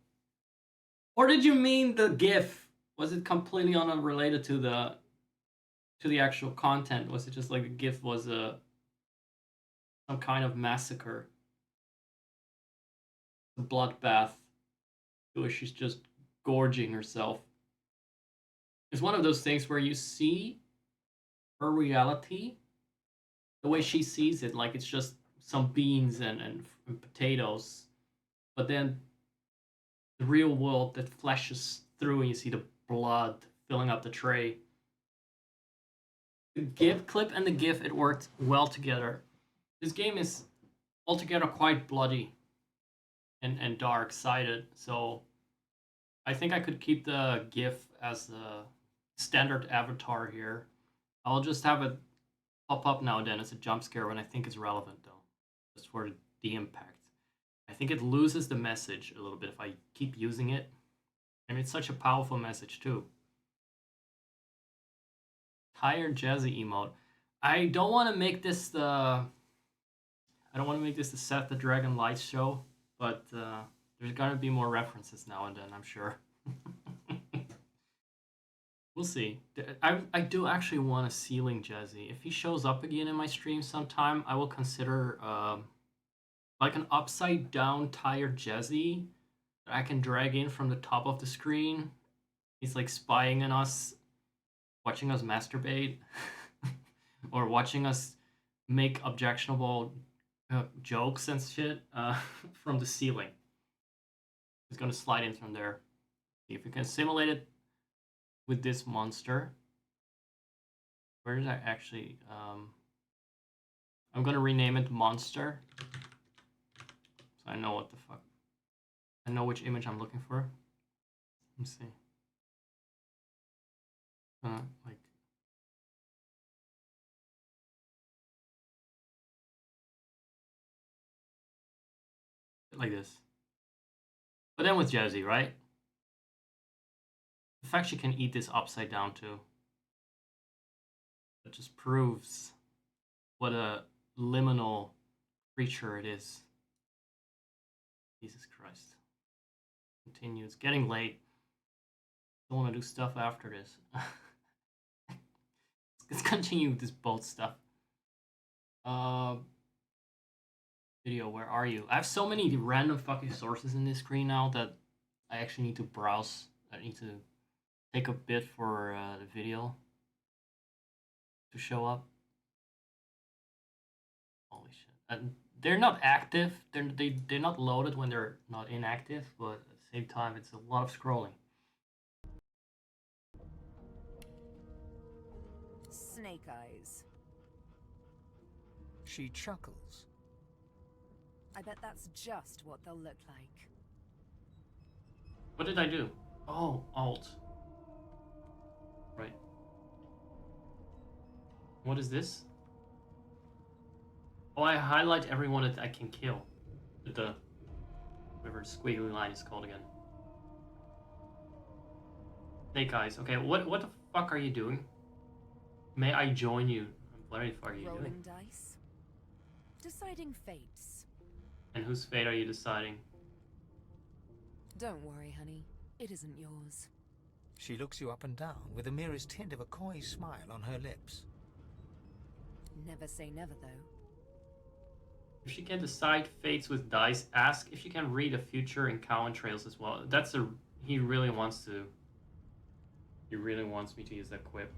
C: Or did you mean the GIF? Was it completely unrelated to the actual content? Was it just like the GIF was some kind of massacre? A bloodbath to where she's just gorging herself. It's one of those things where you see her reality the way she sees it, like it's just some beans and potatoes, but then the real world that flashes through and you see the blood filling up the tray. The GIF clip and the GIF, it worked well together. This game is altogether quite bloody and dark-sided, so I think I could keep the GIF as the standard avatar here. I'll just have it pop up now and then as a jump scare when I think it's relevant, though, just for the impact. I think it loses the message a little bit if I keep using it. And it's such a powerful message too. Tired Jazzy emote. I don't want to make this the Seth the Dragon Lights show, but there's gonna be more references now and then, I'm sure. We'll see. I do actually want a ceiling Jazzy. If he shows up again in my stream sometime, I will consider like an upside down tired Jazzy that I can drag in from the top of the screen. He's like spying on us, watching us masturbate, or watching us make objectionable jokes and shit from the ceiling. He's gonna slide in from there. See if we can simulate it with this monster. Where is that actually? I'm gonna rename it Monster. So I know what the fuck. I know which image I'm looking for. Let's see. Like this. But then with Jazzy, right? The fact she can eat this upside down too. It just proves what a liminal creature it is. Jesus Christ. Continues. Getting late. Don't want to do stuff after this. Let's continue with this boat stuff. Video, where are you? I have so many random fucking sources in this screen now that I actually need to browse. I need to take a bit for the video to show up. Holy shit. And they're not active. They're not loaded when they're not inactive, but at the same time, it's a lot of scrolling.
J: Snake eyes.
D: She chuckles.
J: I bet that's just what they'll look like.
C: What did I do? Oh, Alt. Right. What is this? Oh, I highlight everyone that I can kill. With the whatever squiggly line is called again. Snake eyes. Okay, what the fuck are you doing? May I join you? What the fuck are you
J: Rolling
C: doing?
J: dice. Deciding fates.
C: And whose fate are you deciding?
J: Don't worry, honey. It isn't yours.
D: She looks you up and down with the merest hint of a coy smile on her lips.
J: Never say never, though.
C: If she can decide fates with dice, ask if she can read the future in Cowan Trails as well. That's a... He really wants to... He really wants me to use that quip.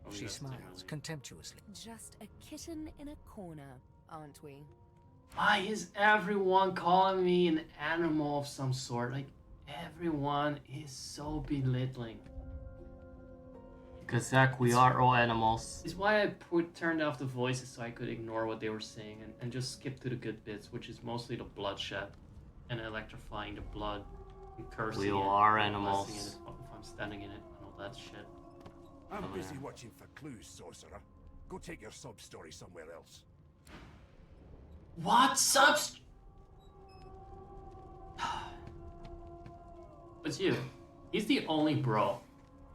C: Probably
D: She
C: that's
D: smiles
C: definitely-
D: contemptuously.
J: Just a kitten in a corner, aren't we?
C: Why is everyone calling me an animal of some sort? Like, everyone is so belittling. Because, Zach, we are all animals. It's why I turned off the voices so I could ignore what they were saying and just skip to the good bits, which is mostly the bloodshed and electrifying the blood and cursing
A: We
C: it,
A: are
C: and
A: animals.
C: blessing it if I'm standing in it and all that shit.
K: I'm
C: Oh,
K: busy
C: yeah.
K: watching for clues, sorcerer. Go take your sub-story somewhere else.
C: What subs? It's you. He's the only bro,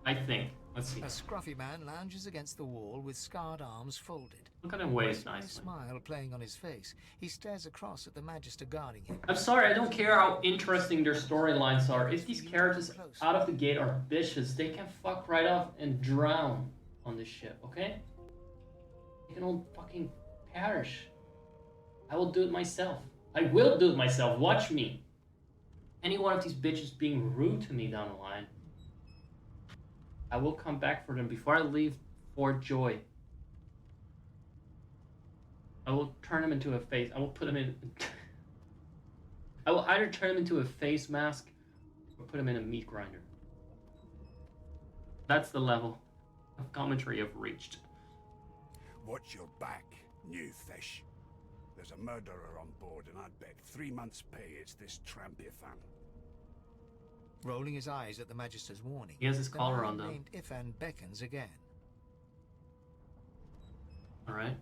C: I think. Let's see.
D: A scruffy man lounges against the wall with scarred arms folded.
C: Look at him wave
D: A
C: nicely.
D: smile playing on his face. He stares across at the Magister guarding him.
C: I'm sorry, I don't care how interesting their storylines are. If these characters out of the gate are bitches, they can fuck right off and drown on this ship, okay? They can all fucking perish. I will do it myself. I will do it myself. Watch me. Any one of these bitches being rude to me down the line, I will come back for them before I leave Fort Joy. I will turn them into a face. I will put them in... I will either turn them into a face mask or put them in a meat grinder. That's the level of commentary I've reached.
K: Watch your back, new fish. There's a murderer on board, and I'd bet 3 months' pay it's this trampy fan.
D: Rolling his eyes at the Magister's warning,
C: He has his
D: the
C: collar
D: man
C: on, though.
D: named Ifan beckons again.
C: Alright.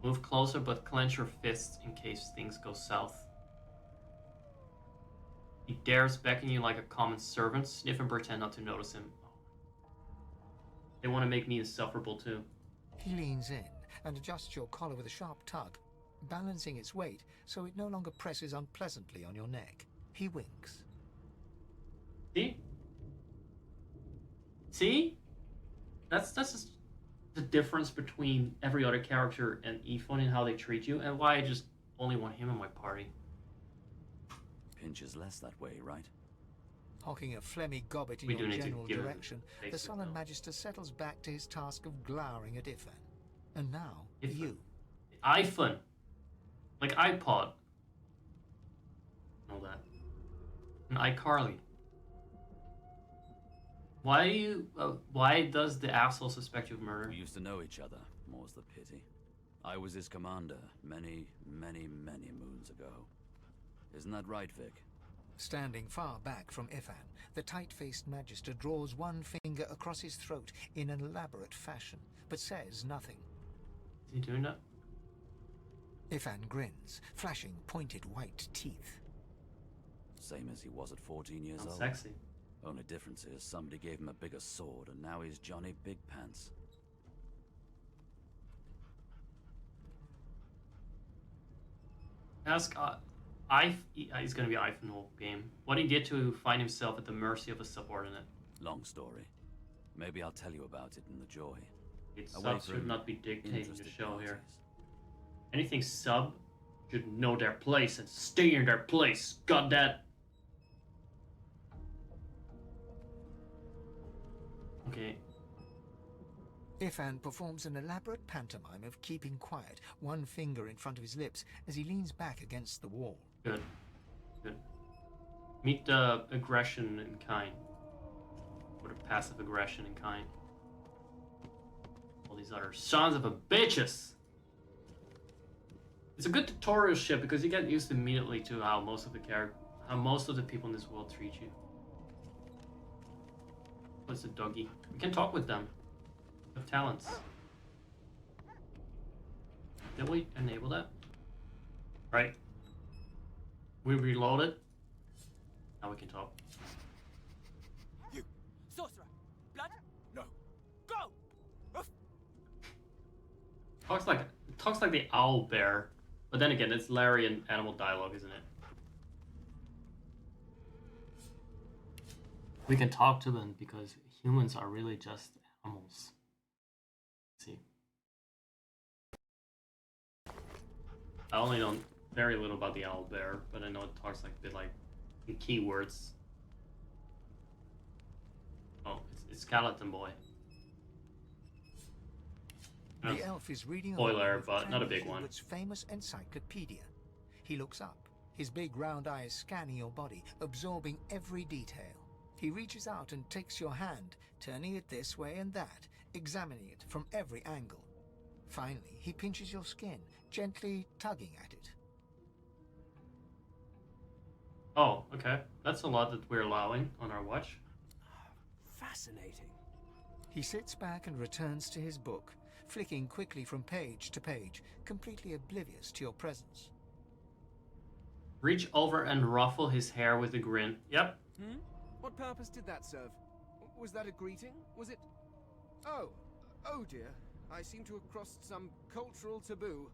C: Move closer, but clench your fists in case things go south. He dares beckon you like a common servant. Sniff and pretend not to notice him. They want to make me insufferable too.
D: He leans in and adjusts your collar with a sharp tug, balancing its weight so it no longer presses unpleasantly on your neck. He winks.
C: See? See? That's just the difference between every other character and Ephon and how they treat you, and why I just only want him in my party.
I: Pinches less that way, right?
D: Hocking a phlegmy gobbet in
C: We do
D: your
C: need to
D: general
C: give him
D: direction, the
C: basic
D: sullen
C: though.
D: Magister settles back to his task of glowering at Ifan. And now,
C: Ifan.
D: you.
C: iPhone. Like iPod. All that. And iCarly. Why does the asshole suspect you of murder?
I: We used to know each other, more's the pity. I was his commander many, many, many moons ago. Isn't that right, Vic?
D: Standing far back from Ifan, the tight-faced Magister draws one finger across his throat in an elaborate fashion, but says nothing.
C: Is he doing that?
D: Ifan grins, flashing pointed white teeth.
L: Same as he was at 14 years
C: Sounds
L: old.
C: sexy.
L: Only difference is somebody gave him a bigger sword, and now he's Johnny Big Pants.
C: Ask he's gonna be Ivan the whole game. What he did to find himself at the mercy of a subordinate.
L: Long story. Maybe I'll tell you about it in the joy.
C: It
L: Away
C: subs
L: from
C: should not be dictating the
L: interested
C: show here.
L: parties.
C: Anything sub should know their place and stay in their place. Got that? Okay.
D: Ifan performs an elaborate pantomime of keeping quiet, one finger in front of his lips as he leans back against the wall.
C: Good. Good. Meet the aggression in kind. Or the passive aggression in kind. All these other sons of a bitches! It's a good tutorial ship because you get used immediately to how most of the people in this world treat you. What's a doggy? We can talk with them. Of talents. Did we enable that? Right. We reloaded. Now we can talk.
B: You! Sorcerer! Blood? No! Go!
C: Talks like the owl bear. But then again, it's Larry and animal dialogue, isn't it? We can talk to them because humans are really just animals. Let's see. I only know very little about the owl bear, but I know it talks like a bit like in keywords. Oh, it's Skeleton Boy.
D: The elf is reading
C: Spoiler,
D: along
C: but
D: with
C: not a
D: Clancy
C: big one.
D: Hewitt's famous encyclopedia. He looks up, his big round eyes scanning your body, absorbing every detail. He reaches out and takes your hand, turning it this way and that, examining it from every angle. Finally, he pinches your skin, gently tugging at it.
C: Oh, okay. That's a lot that we're allowing on our watch.
I: Fascinating.
D: He sits back and returns to his book, flicking quickly from page to page, completely oblivious to your presence.
C: Reach over and ruffle his hair with a grin. Yep.
M: What purpose did that serve? Was that a greeting? Was it... Oh dear. I seem to have crossed some cultural taboo.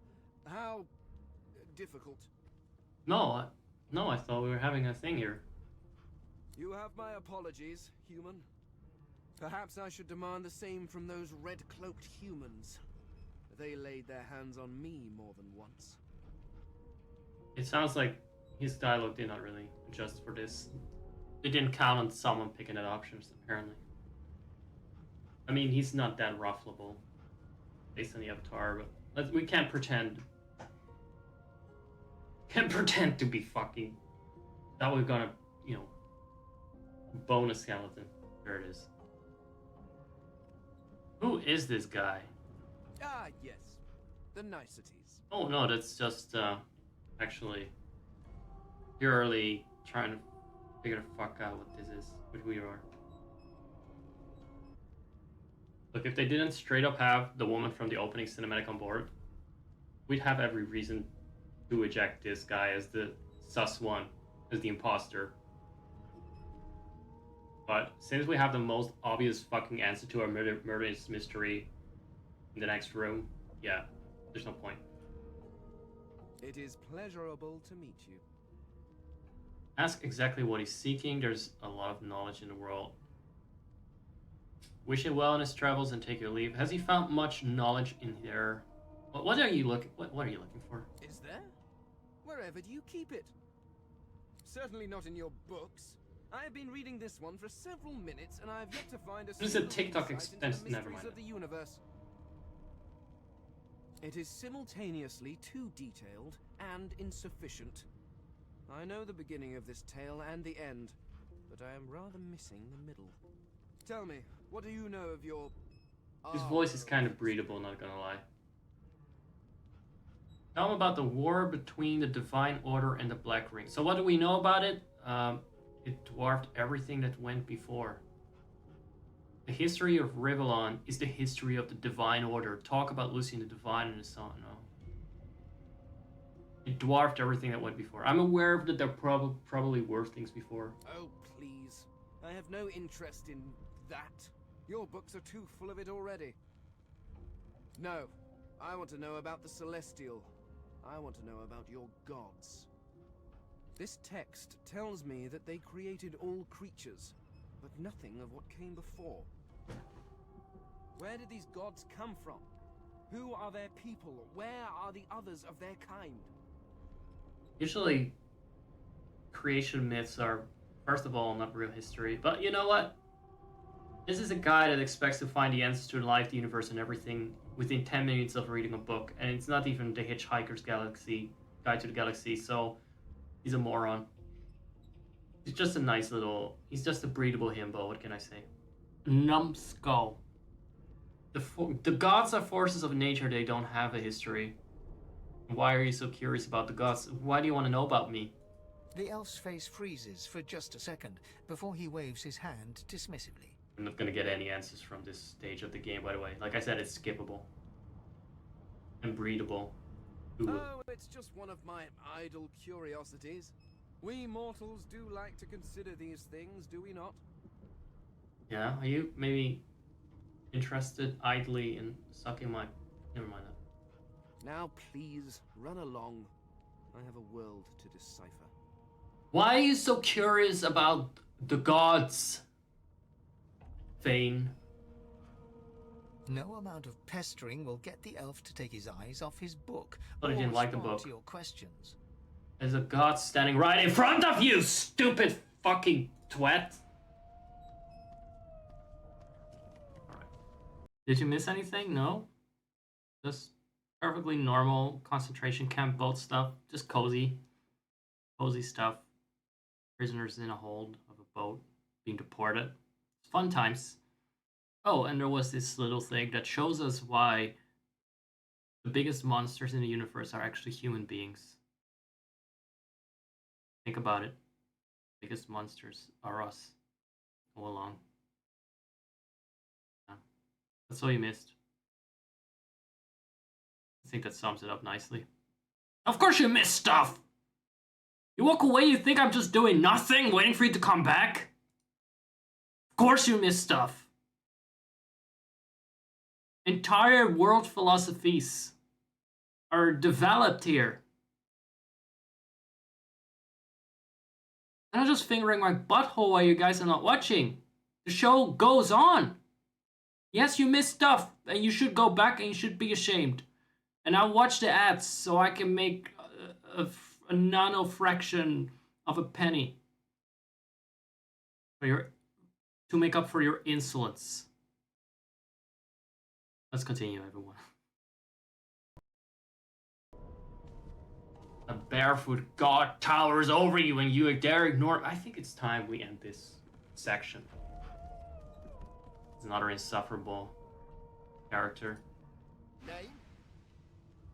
M: How... difficult.
C: No, I thought we were having a thing here.
M: You have my apologies, human. Perhaps I should demand the same from those red-cloaked humans. They laid their hands on me more than once.
C: It sounds like his dialogue did not really adjust for this. They didn't count on someone picking at options, apparently. I mean, he's not that ruffleable based on the avatar, but we can't pretend. Can't pretend to be fucking. That we're gonna, bone a skeleton. There it is. Who is this guy?
M: Ah, yes. The niceties.
C: Oh no, that's just actually purely trying to figure the fuck out what this is, what we are. Look, if they didn't straight up have the woman from the opening cinematic on board, we'd have every reason to eject this guy as the sus one, as the imposter. But since we have the most obvious fucking answer to our murderous mystery in the next room, yeah, there's no point.
M: It is pleasurable to meet you.
C: Ask exactly what he's seeking. There's a lot of knowledge in the world. Wish him well in his travels and take your leave. Has he found much knowledge in there? What are you looking? What are you looking for?
M: Is there? Wherever do you keep it? Certainly not in your books. I have been reading this one for several minutes, and I have yet to find a
C: This is a
M: single
C: TikTok
M: insight
C: expense.
M: into the
C: Never
M: mysteries
C: mind.
M: of the universe. It is simultaneously too detailed and insufficient. I know the beginning of this tale and the end, but I am rather missing the middle. Tell me, what do you know of your...
C: His voice is kind of breathable, not gonna lie. Tell him about the war between the Divine Order and the Black Ring. So what do we know about it? It dwarfed everything that went before. The history of Rivellon is the history of the Divine Order. Talk about Lucian the Divine in the song, no. It dwarfed everything that went before. I'm aware that there probably were things before.
M: Oh, please. I have no interest in that. Your books are too full of it already. No. I want to know about the Celestial. I want to know about your gods. This text tells me that they created all creatures, but nothing of what came before. Where did these gods come from? Who are their people? Where are the others of their kind?
C: Usually, creation myths are, first of all, not real history. But you know what? This is a guy that expects to find the answers to life, the universe, and everything within 10 minutes of reading a book. And it's not even the Hitchhiker's Galaxy, Guide to the Galaxy, so he's a moron. He's just a nice little... He's just a breedable himbo, what can I say? Numbskull. The gods are forces of nature, they don't have a history. Why are you so curious about the gods? Why do you want to know about me?
D: The elf's face freezes for just a second before he waves his hand dismissively.
C: I'm not gonna get any answers from this stage of the game, by the way. Like I said, it's skippable. And breedable. Ooh.
M: Oh, it's just one of my idle curiosities. We mortals do like to consider these things, do we not?
C: Yeah, are you maybe interested idly in sucking my... Never mind that.
M: Now please, run along. I have a world to decipher.
C: Why are you so curious about the gods, Vane?
D: No amount of pestering will get the elf to take his eyes off his book
C: But I
D: or
C: didn't like the
D: respond
C: book.
D: to your questions.
C: There's a god standing right in front of you, stupid fucking twat. Alright. Did you miss anything? No? Just perfectly normal concentration camp boat stuff. Just cozy. Cozy stuff. Prisoners in a hold of a boat being deported. Fun times. Oh, and there was this little thing that shows us why the biggest monsters in the universe are actually human beings. Think about it. Biggest monsters are us. All along. Yeah. That's all you missed. I think that sums it up nicely. Of course you missed stuff! You walk away, you think I'm just doing nothing, waiting for you to come back? Of course you missed stuff. Entire world philosophies are developed here. I'm not just fingering my butthole while you guys are not watching. The show goes on. Yes, you missed stuff, and you should go back and you should be ashamed. And I'll watch the ads so I can make a nano fraction of a penny for to make up for your insolence. Let's continue, everyone. A barefoot god towers over you and you dare ignore... I think it's time we end this section. It's another insufferable character.
B: Name?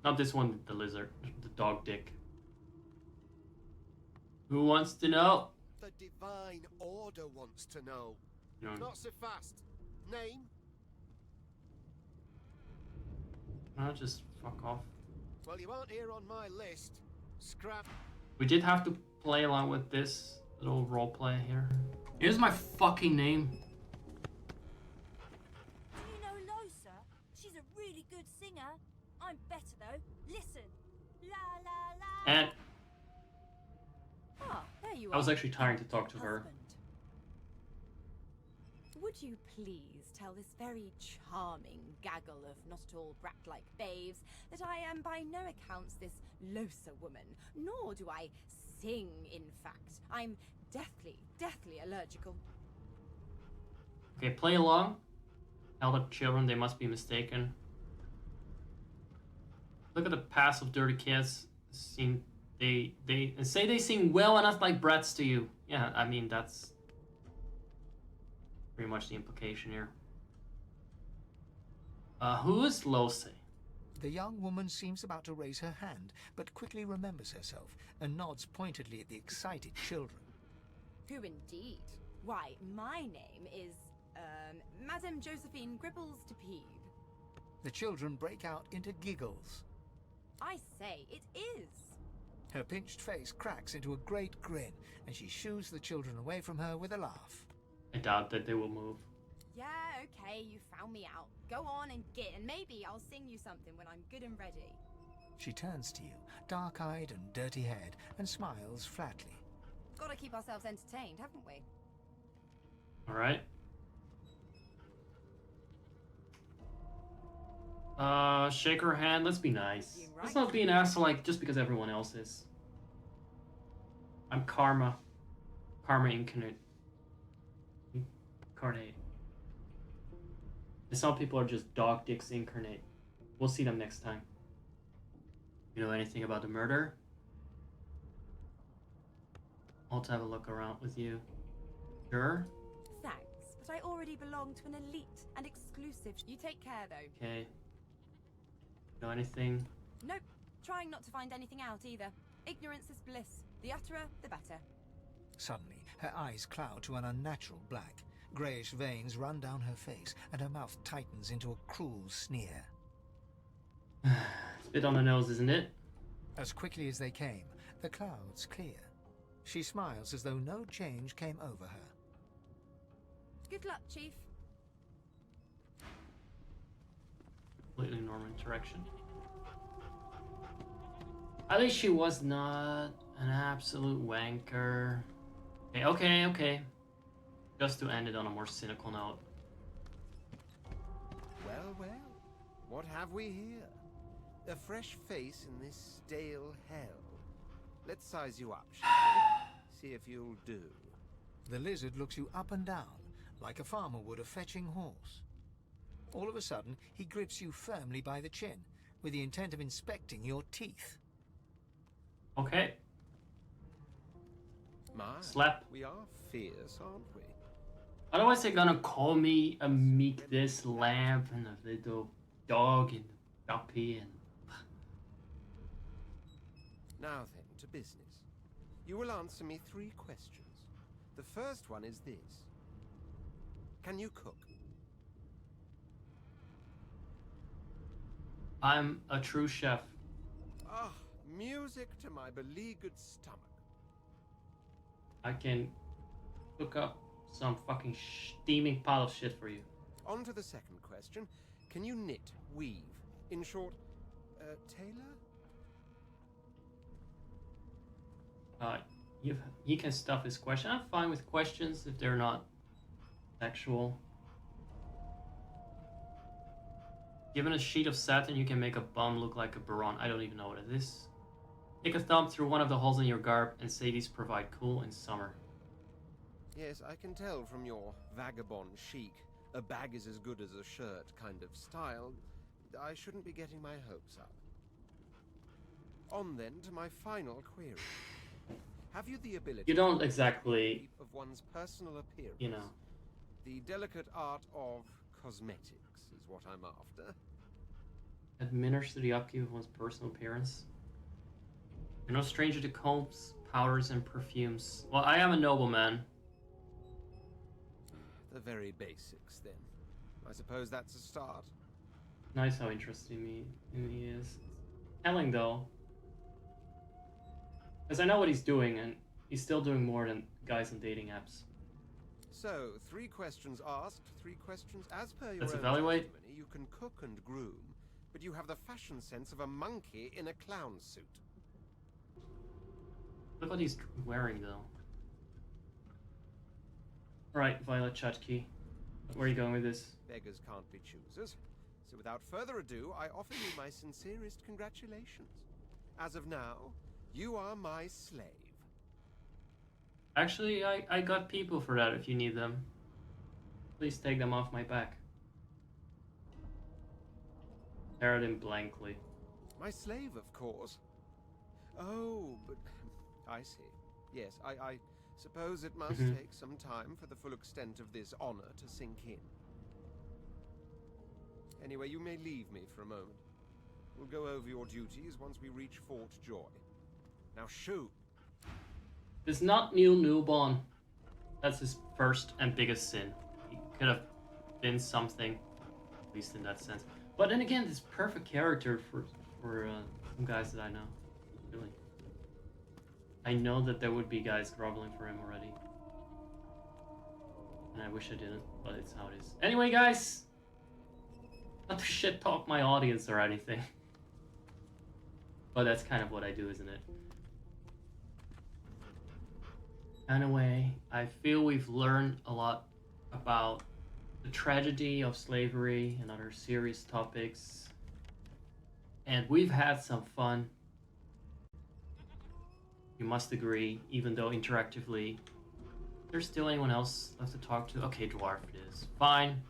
C: Not this one, the lizard, the dog dick. Who wants to know?
B: The Divine Order wants to know.
C: No.
B: Not so fast. Name?
C: No, just fuck off.
B: Well, you aren't here on my list. Scrap.
C: We did have to play along with this little roleplay here. Here's my fucking name.
F: Do you know Losa? She's a really good singer. I'm better though. Listen. La la la.
C: And
F: Ah, there you are.
C: I was actually trying to talk to her.
F: Husband. Would you please tell this very charming gaggle of not-at-all brat-like babes that I am by no accounts this Losa woman, nor do I sing, in fact. I'm deathly allergical.
C: Okay, play along. Tell the children they must be mistaken. Look at the past of dirty kids. They say they sing well enough like brats to you. Yeah, I mean that's pretty much the implication here. Who is Lose?
D: The young woman seems about to raise her hand, but quickly remembers herself and nods pointedly at the excited children.
J: Who indeed? Why, my name is, Madame Josephine Gripples de Peeve.
D: The children break out into giggles.
J: I say, it is.
D: Her pinched face cracks into a great grin, and she shoos the children away from her with a laugh.
C: I doubt that they will move.
J: Yeah, okay, you found me out. Go on and git, and maybe I'll sing you something when I'm good and ready.
D: She turns to you, dark-eyed and dirty-haired, and smiles flatly.
J: Gotta keep ourselves entertained, haven't we?
C: Alright. Shake her hand. Let's be nice.
J: You
C: Let's
J: right.
C: not be an asshole like just because everyone else is. I'm Karma. Karma incarnate. Incarnate. And some people are just dog dicks incarnate. We'll see them next time. You know anything about the murder? I'll have a look around with you. Sure?
J: Thanks, but I already belong to an elite and exclusive. You take care, though.
C: Okay. Know anything?
J: Nope, trying not to find anything out either. Ignorance is bliss. The utterer, the better.
D: Suddenly, her eyes cloud to an unnatural black. Greyish veins run down her face, and her mouth tightens into a cruel sneer.
C: It's a bit on the nose, isn't it?
D: As quickly as they came, the clouds clear. She smiles as though no change came over her.
J: Good luck, Chief.
C: Completely normal interaction. At least she was not an absolute wanker. Okay. Just to end it on a more cynical note.
M: Well, what have we here? A fresh face in this stale hell. Let's size you up, shall we? See if you'll do.
D: The lizard looks you up and down, like a farmer would a fetching horse. All of a sudden, he grips you firmly by the chin, with the intent of inspecting your teeth.
C: Okay.
M: My,
C: Slap.
M: we are fierce, aren't we?
C: Otherwise they're gonna call me a meek this lamb and a little dog and a puppy and...
M: Now then, to business. You will answer me 3 questions. The first one is this. Can you cook?
C: I'm a true chef.
M: Ah, music to my beleaguered stomach.
C: I can cook up some fucking steaming pile of shit for you.
M: On to the second question. Can you knit, weave? In short, tailor?
C: He can stuff his question. I'm fine with questions if they're not sexual. Given a sheet of satin, you can make a bum look like a baron. I don't even know what it is. Take a thumb through one of the holes in your garb and say these provide cool in summer.
M: Yes, I can tell from your vagabond chic, a bag is as good as a shirt kind of style. I shouldn't be getting my hopes up. On then to my final query. Have you the ability...
C: You don't exactly...
M: ...of one's personal appearance?
C: You know.
M: The delicate art of cosmetics is what I'm after.
C: Administer the upkeep of one's personal appearance. You're no stranger to combs, powders, and perfumes. Well, I am a nobleman.
M: The very basics, then. I suppose that's a start.
C: Nice how interesting he is. Telling, though. Because I know what he's doing, and he's still doing more than guys on dating apps.
M: So, 3 questions asked, 3 questions as per your
C: Let's
M: own
C: evaluate.
M: testimony. You can cook and groom, but you have the fashion sense of a monkey in a clown suit.
C: Look what he's wearing, though. Right, Violet Chutki. Where are you going with this?
M: Beggars can't be choosers. So without further ado, I offer you my sincerest congratulations. As of now, you are my slave.
C: Actually, I got people for that if you need them. Please take them off my back. Stare at him blankly.
M: My slave, of course. Oh, but I see. Yes, I suppose it must take some time for the full extent of this honor to sink in. Anyway, you may leave me for a moment. We'll go over your duties once we reach Fort Joy. Now shoo!
C: It's not new newborn. That's his first and biggest sin. He could have been something, at least in that sense. But then again, this perfect character for some guys that I know. Really. I know that there would be guys groveling for him already. And I wish I didn't, but it's how it is. Anyway, guys! Not to shit talk my audience or anything. But that's kind of what I do, isn't it? Anyway, I feel we've learned a lot about the tragedy of slavery and other serious topics. And we've had some fun. You must agree, even though interactively, there's still anyone else left to talk to? Okay, Dwarf it is. Fine.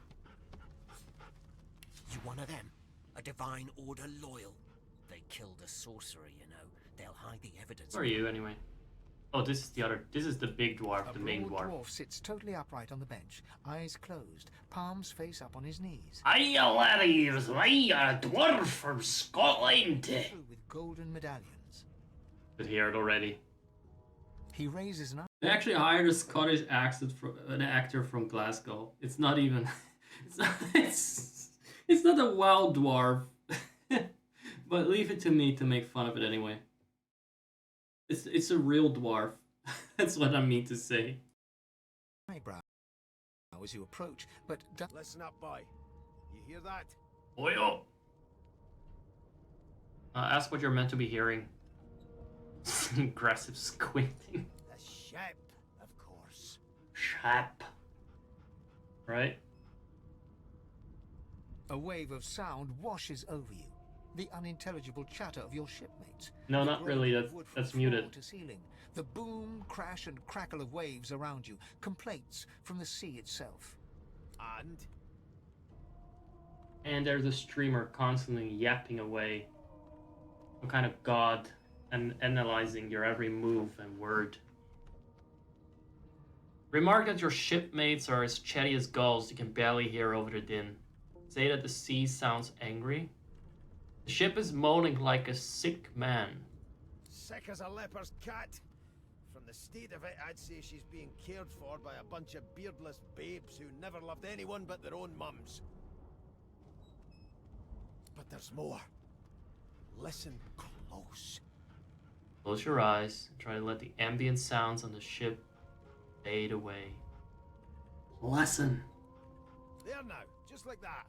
E: You one of them? A Divine Order loyal? They killed a sorcerer, you know. They'll hide the evidence.
C: Where are you, anyway? Oh, this is the other. This is the big dwarf, the main
D: broad
C: dwarf.
D: dwarf sits totally upright on the bench, eyes closed, palms face up on his knees.
N: Hiya, laddies! I a dwarf from Scotland.
D: With golden medallions.
C: Could hear it already.
D: He raises an eye.
C: They actually hired a Scottish an actor from Glasgow. It's not even. It's not a wild dwarf. But leave it to me to make fun of it anyway. It's a real dwarf. That's what I mean to say.
D: Eyebrow as you approach, but
I: listen up, boy. You hear that?
C: Oil. Ask what you're meant to be hearing. Aggressive squinting.
I: The ship, of course.
C: Ship. Right?
D: A wave of sound washes over you. The unintelligible chatter of your shipmates.
C: No, not really. That's muted.
D: To ceiling. The boom, crash, and crackle of waves around you. Complaints from the sea itself.
C: And there's a streamer constantly yapping away. Some kind of god and analyzing your every move and word. Remark that your shipmates are as chatty as gulls you can barely hear over the din. Say that the sea sounds angry. The ship is moaning like a sick man.
O: Sick as a leper's cat. From the state of it, I'd say she's being cared for by a bunch of beardless babes who never loved anyone but their own mums. But there's more. Listen close.
C: Close your eyes and try to let the ambient sounds on the ship fade away. Listen.
O: There now, just like that.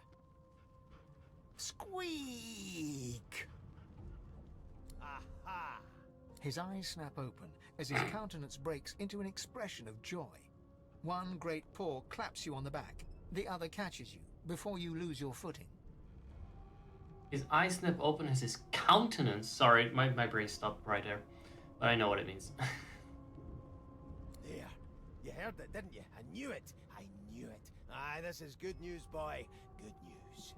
D: Squeak!
O: Aha!
D: His eyes snap open as his countenance breaks into an expression of joy. One great paw claps you on the back. The other catches you before you lose your footing.
C: His eyes snap open as his countenance... Sorry, my brain stopped right there. But I know what it means.
O: There. You heard it, didn't you? I knew it. I knew it. Aye, this is good news, boy. Good news.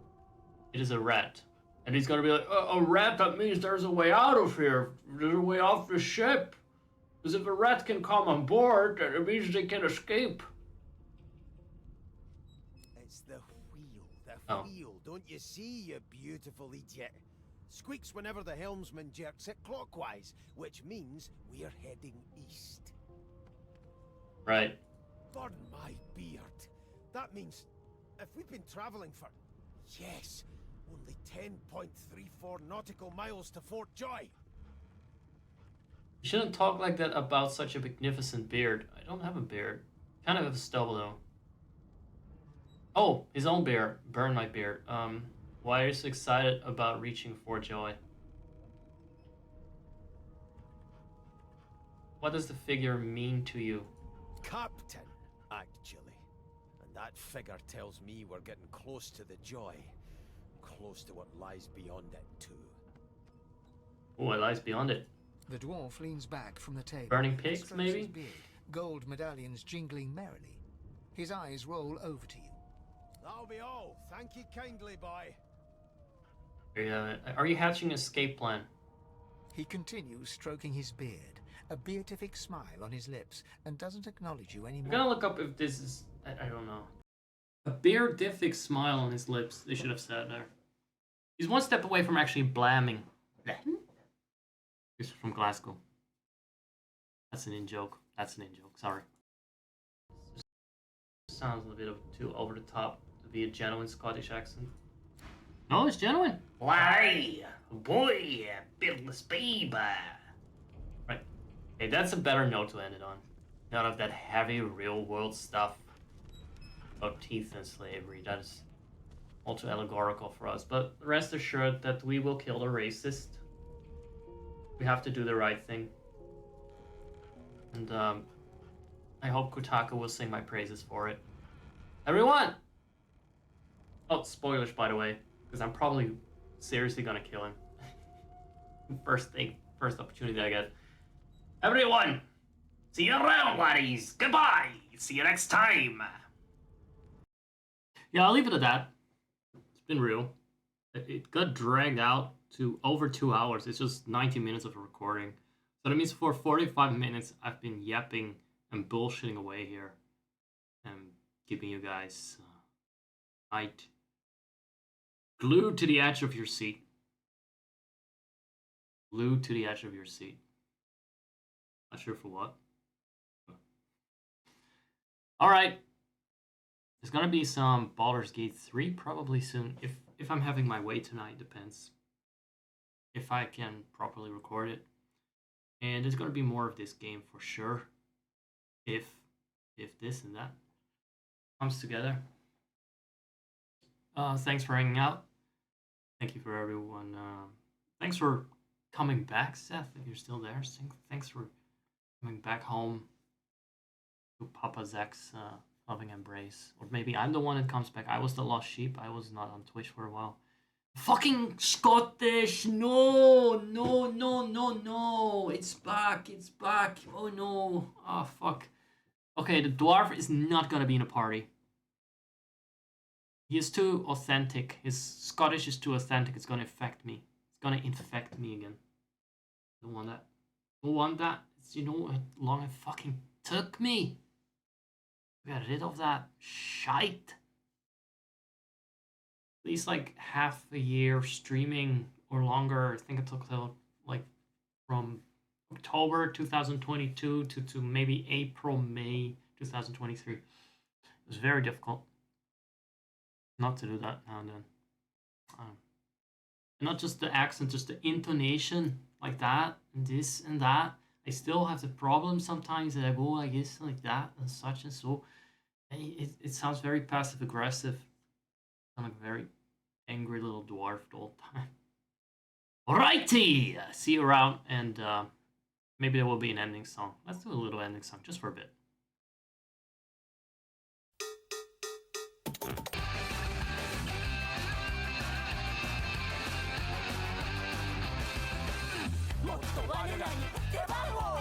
C: It is a rat. And he's gonna be like, a rat, that means there's a way out of here. There's a way off the ship. Because if a rat can come on board, then it means they can escape.
O: It's the wheel. Don't you see, you beautiful idiot? Squeaks whenever the helmsman jerks it clockwise, which means we're heading east.
C: Right.
O: Burn my beard. That means if we've been traveling for, yes, only 10.34 nautical miles to Fort Joy.
C: You shouldn't talk like that about such a magnificent beard. I don't have a beard. Kind of have a stubble though. Oh, his own beard. Burn my beard. Why are you so excited about reaching Fort Joy? What does the figure mean to you?
O: Captain, actually. And that figure tells me we're getting close to the Joy. Close to what lies beyond it, too.
C: Oh, what lies beyond it?
D: The dwarf leans back from the table.
C: Burning pigs,
D: strokes
C: maybe?
D: his beard, gold medallions jingling merrily. His eyes roll over to you.
O: That'll be all. Thank you kindly, boy.
C: Are you hatching an escape plan?
D: He continues stroking his beard, a beatific smile on his lips, and doesn't acknowledge you anymore.
C: I'm gonna look up if this is... I don't know. A beatific smile on his lips. They should have said there. He's one step away from actually blamming. He's from Glasgow. That's an in-joke. That's an in-joke. Sorry. sounds a bit of too over the top to be a genuine Scottish accent. No, it's genuine.
N: Why, boy, buildless baby.
C: Right. Okay, that's a better note to end it on. None of that heavy real-world stuff about teeth and slavery. That is all too allegorical for us. But rest assured that we will kill the racist. We have to do the right thing. And I hope Kutaka will sing my praises for it. Everyone! Oh, spoilers, by the way, because I'm probably seriously gonna kill him. First opportunity I get.
N: Everyone, see you around, laddies. Goodbye. See you next time.
C: Yeah, I'll leave it at that. It's been real. It got dragged out to over 2 hours. It's just 90 minutes of recording. So that means for 45 minutes I've been yapping and bullshitting away here. And keeping you guys tight. Glued to the edge of your seat. Glued to the edge of your seat. Not sure for what. Alright. There's gonna be some Baldur's Gate 3 probably soon. If I'm having my way tonight, depends. If I can properly record it. And there's gonna be more of this game for sure. If this and that comes together. Thanks for hanging out. Thank you for everyone. Thanks for coming back, Seth, if you're still there. Thanks for coming back home to Papa Zach's loving embrace. Or maybe I'm the one that comes back. I was the lost sheep. I was not on Twitch for a while. Fucking Scottish! No! No, no, no, no! It's back! It's back! Oh no! Oh fuck. Okay, the dwarf is not gonna be in a party. He is too authentic. His Scottish is too authentic. It's gonna affect me. It's gonna infect me again. Don't want that. Don't want that. It's, you know how long it fucking took me to get rid of that shite. At least like half a year streaming or longer. I think it took till like from October 2022 to maybe April, May 2023. It was very difficult not to do that now and then. And not just the accent, just the intonation like that and this and that. I still have the problem sometimes that I go like this, like that, and such and so. And it sounds very passive aggressive. I'm like a very angry little dwarf the whole time. Alrighty! See you around, and maybe there will be an ending song. Let's do a little ending song just for a bit.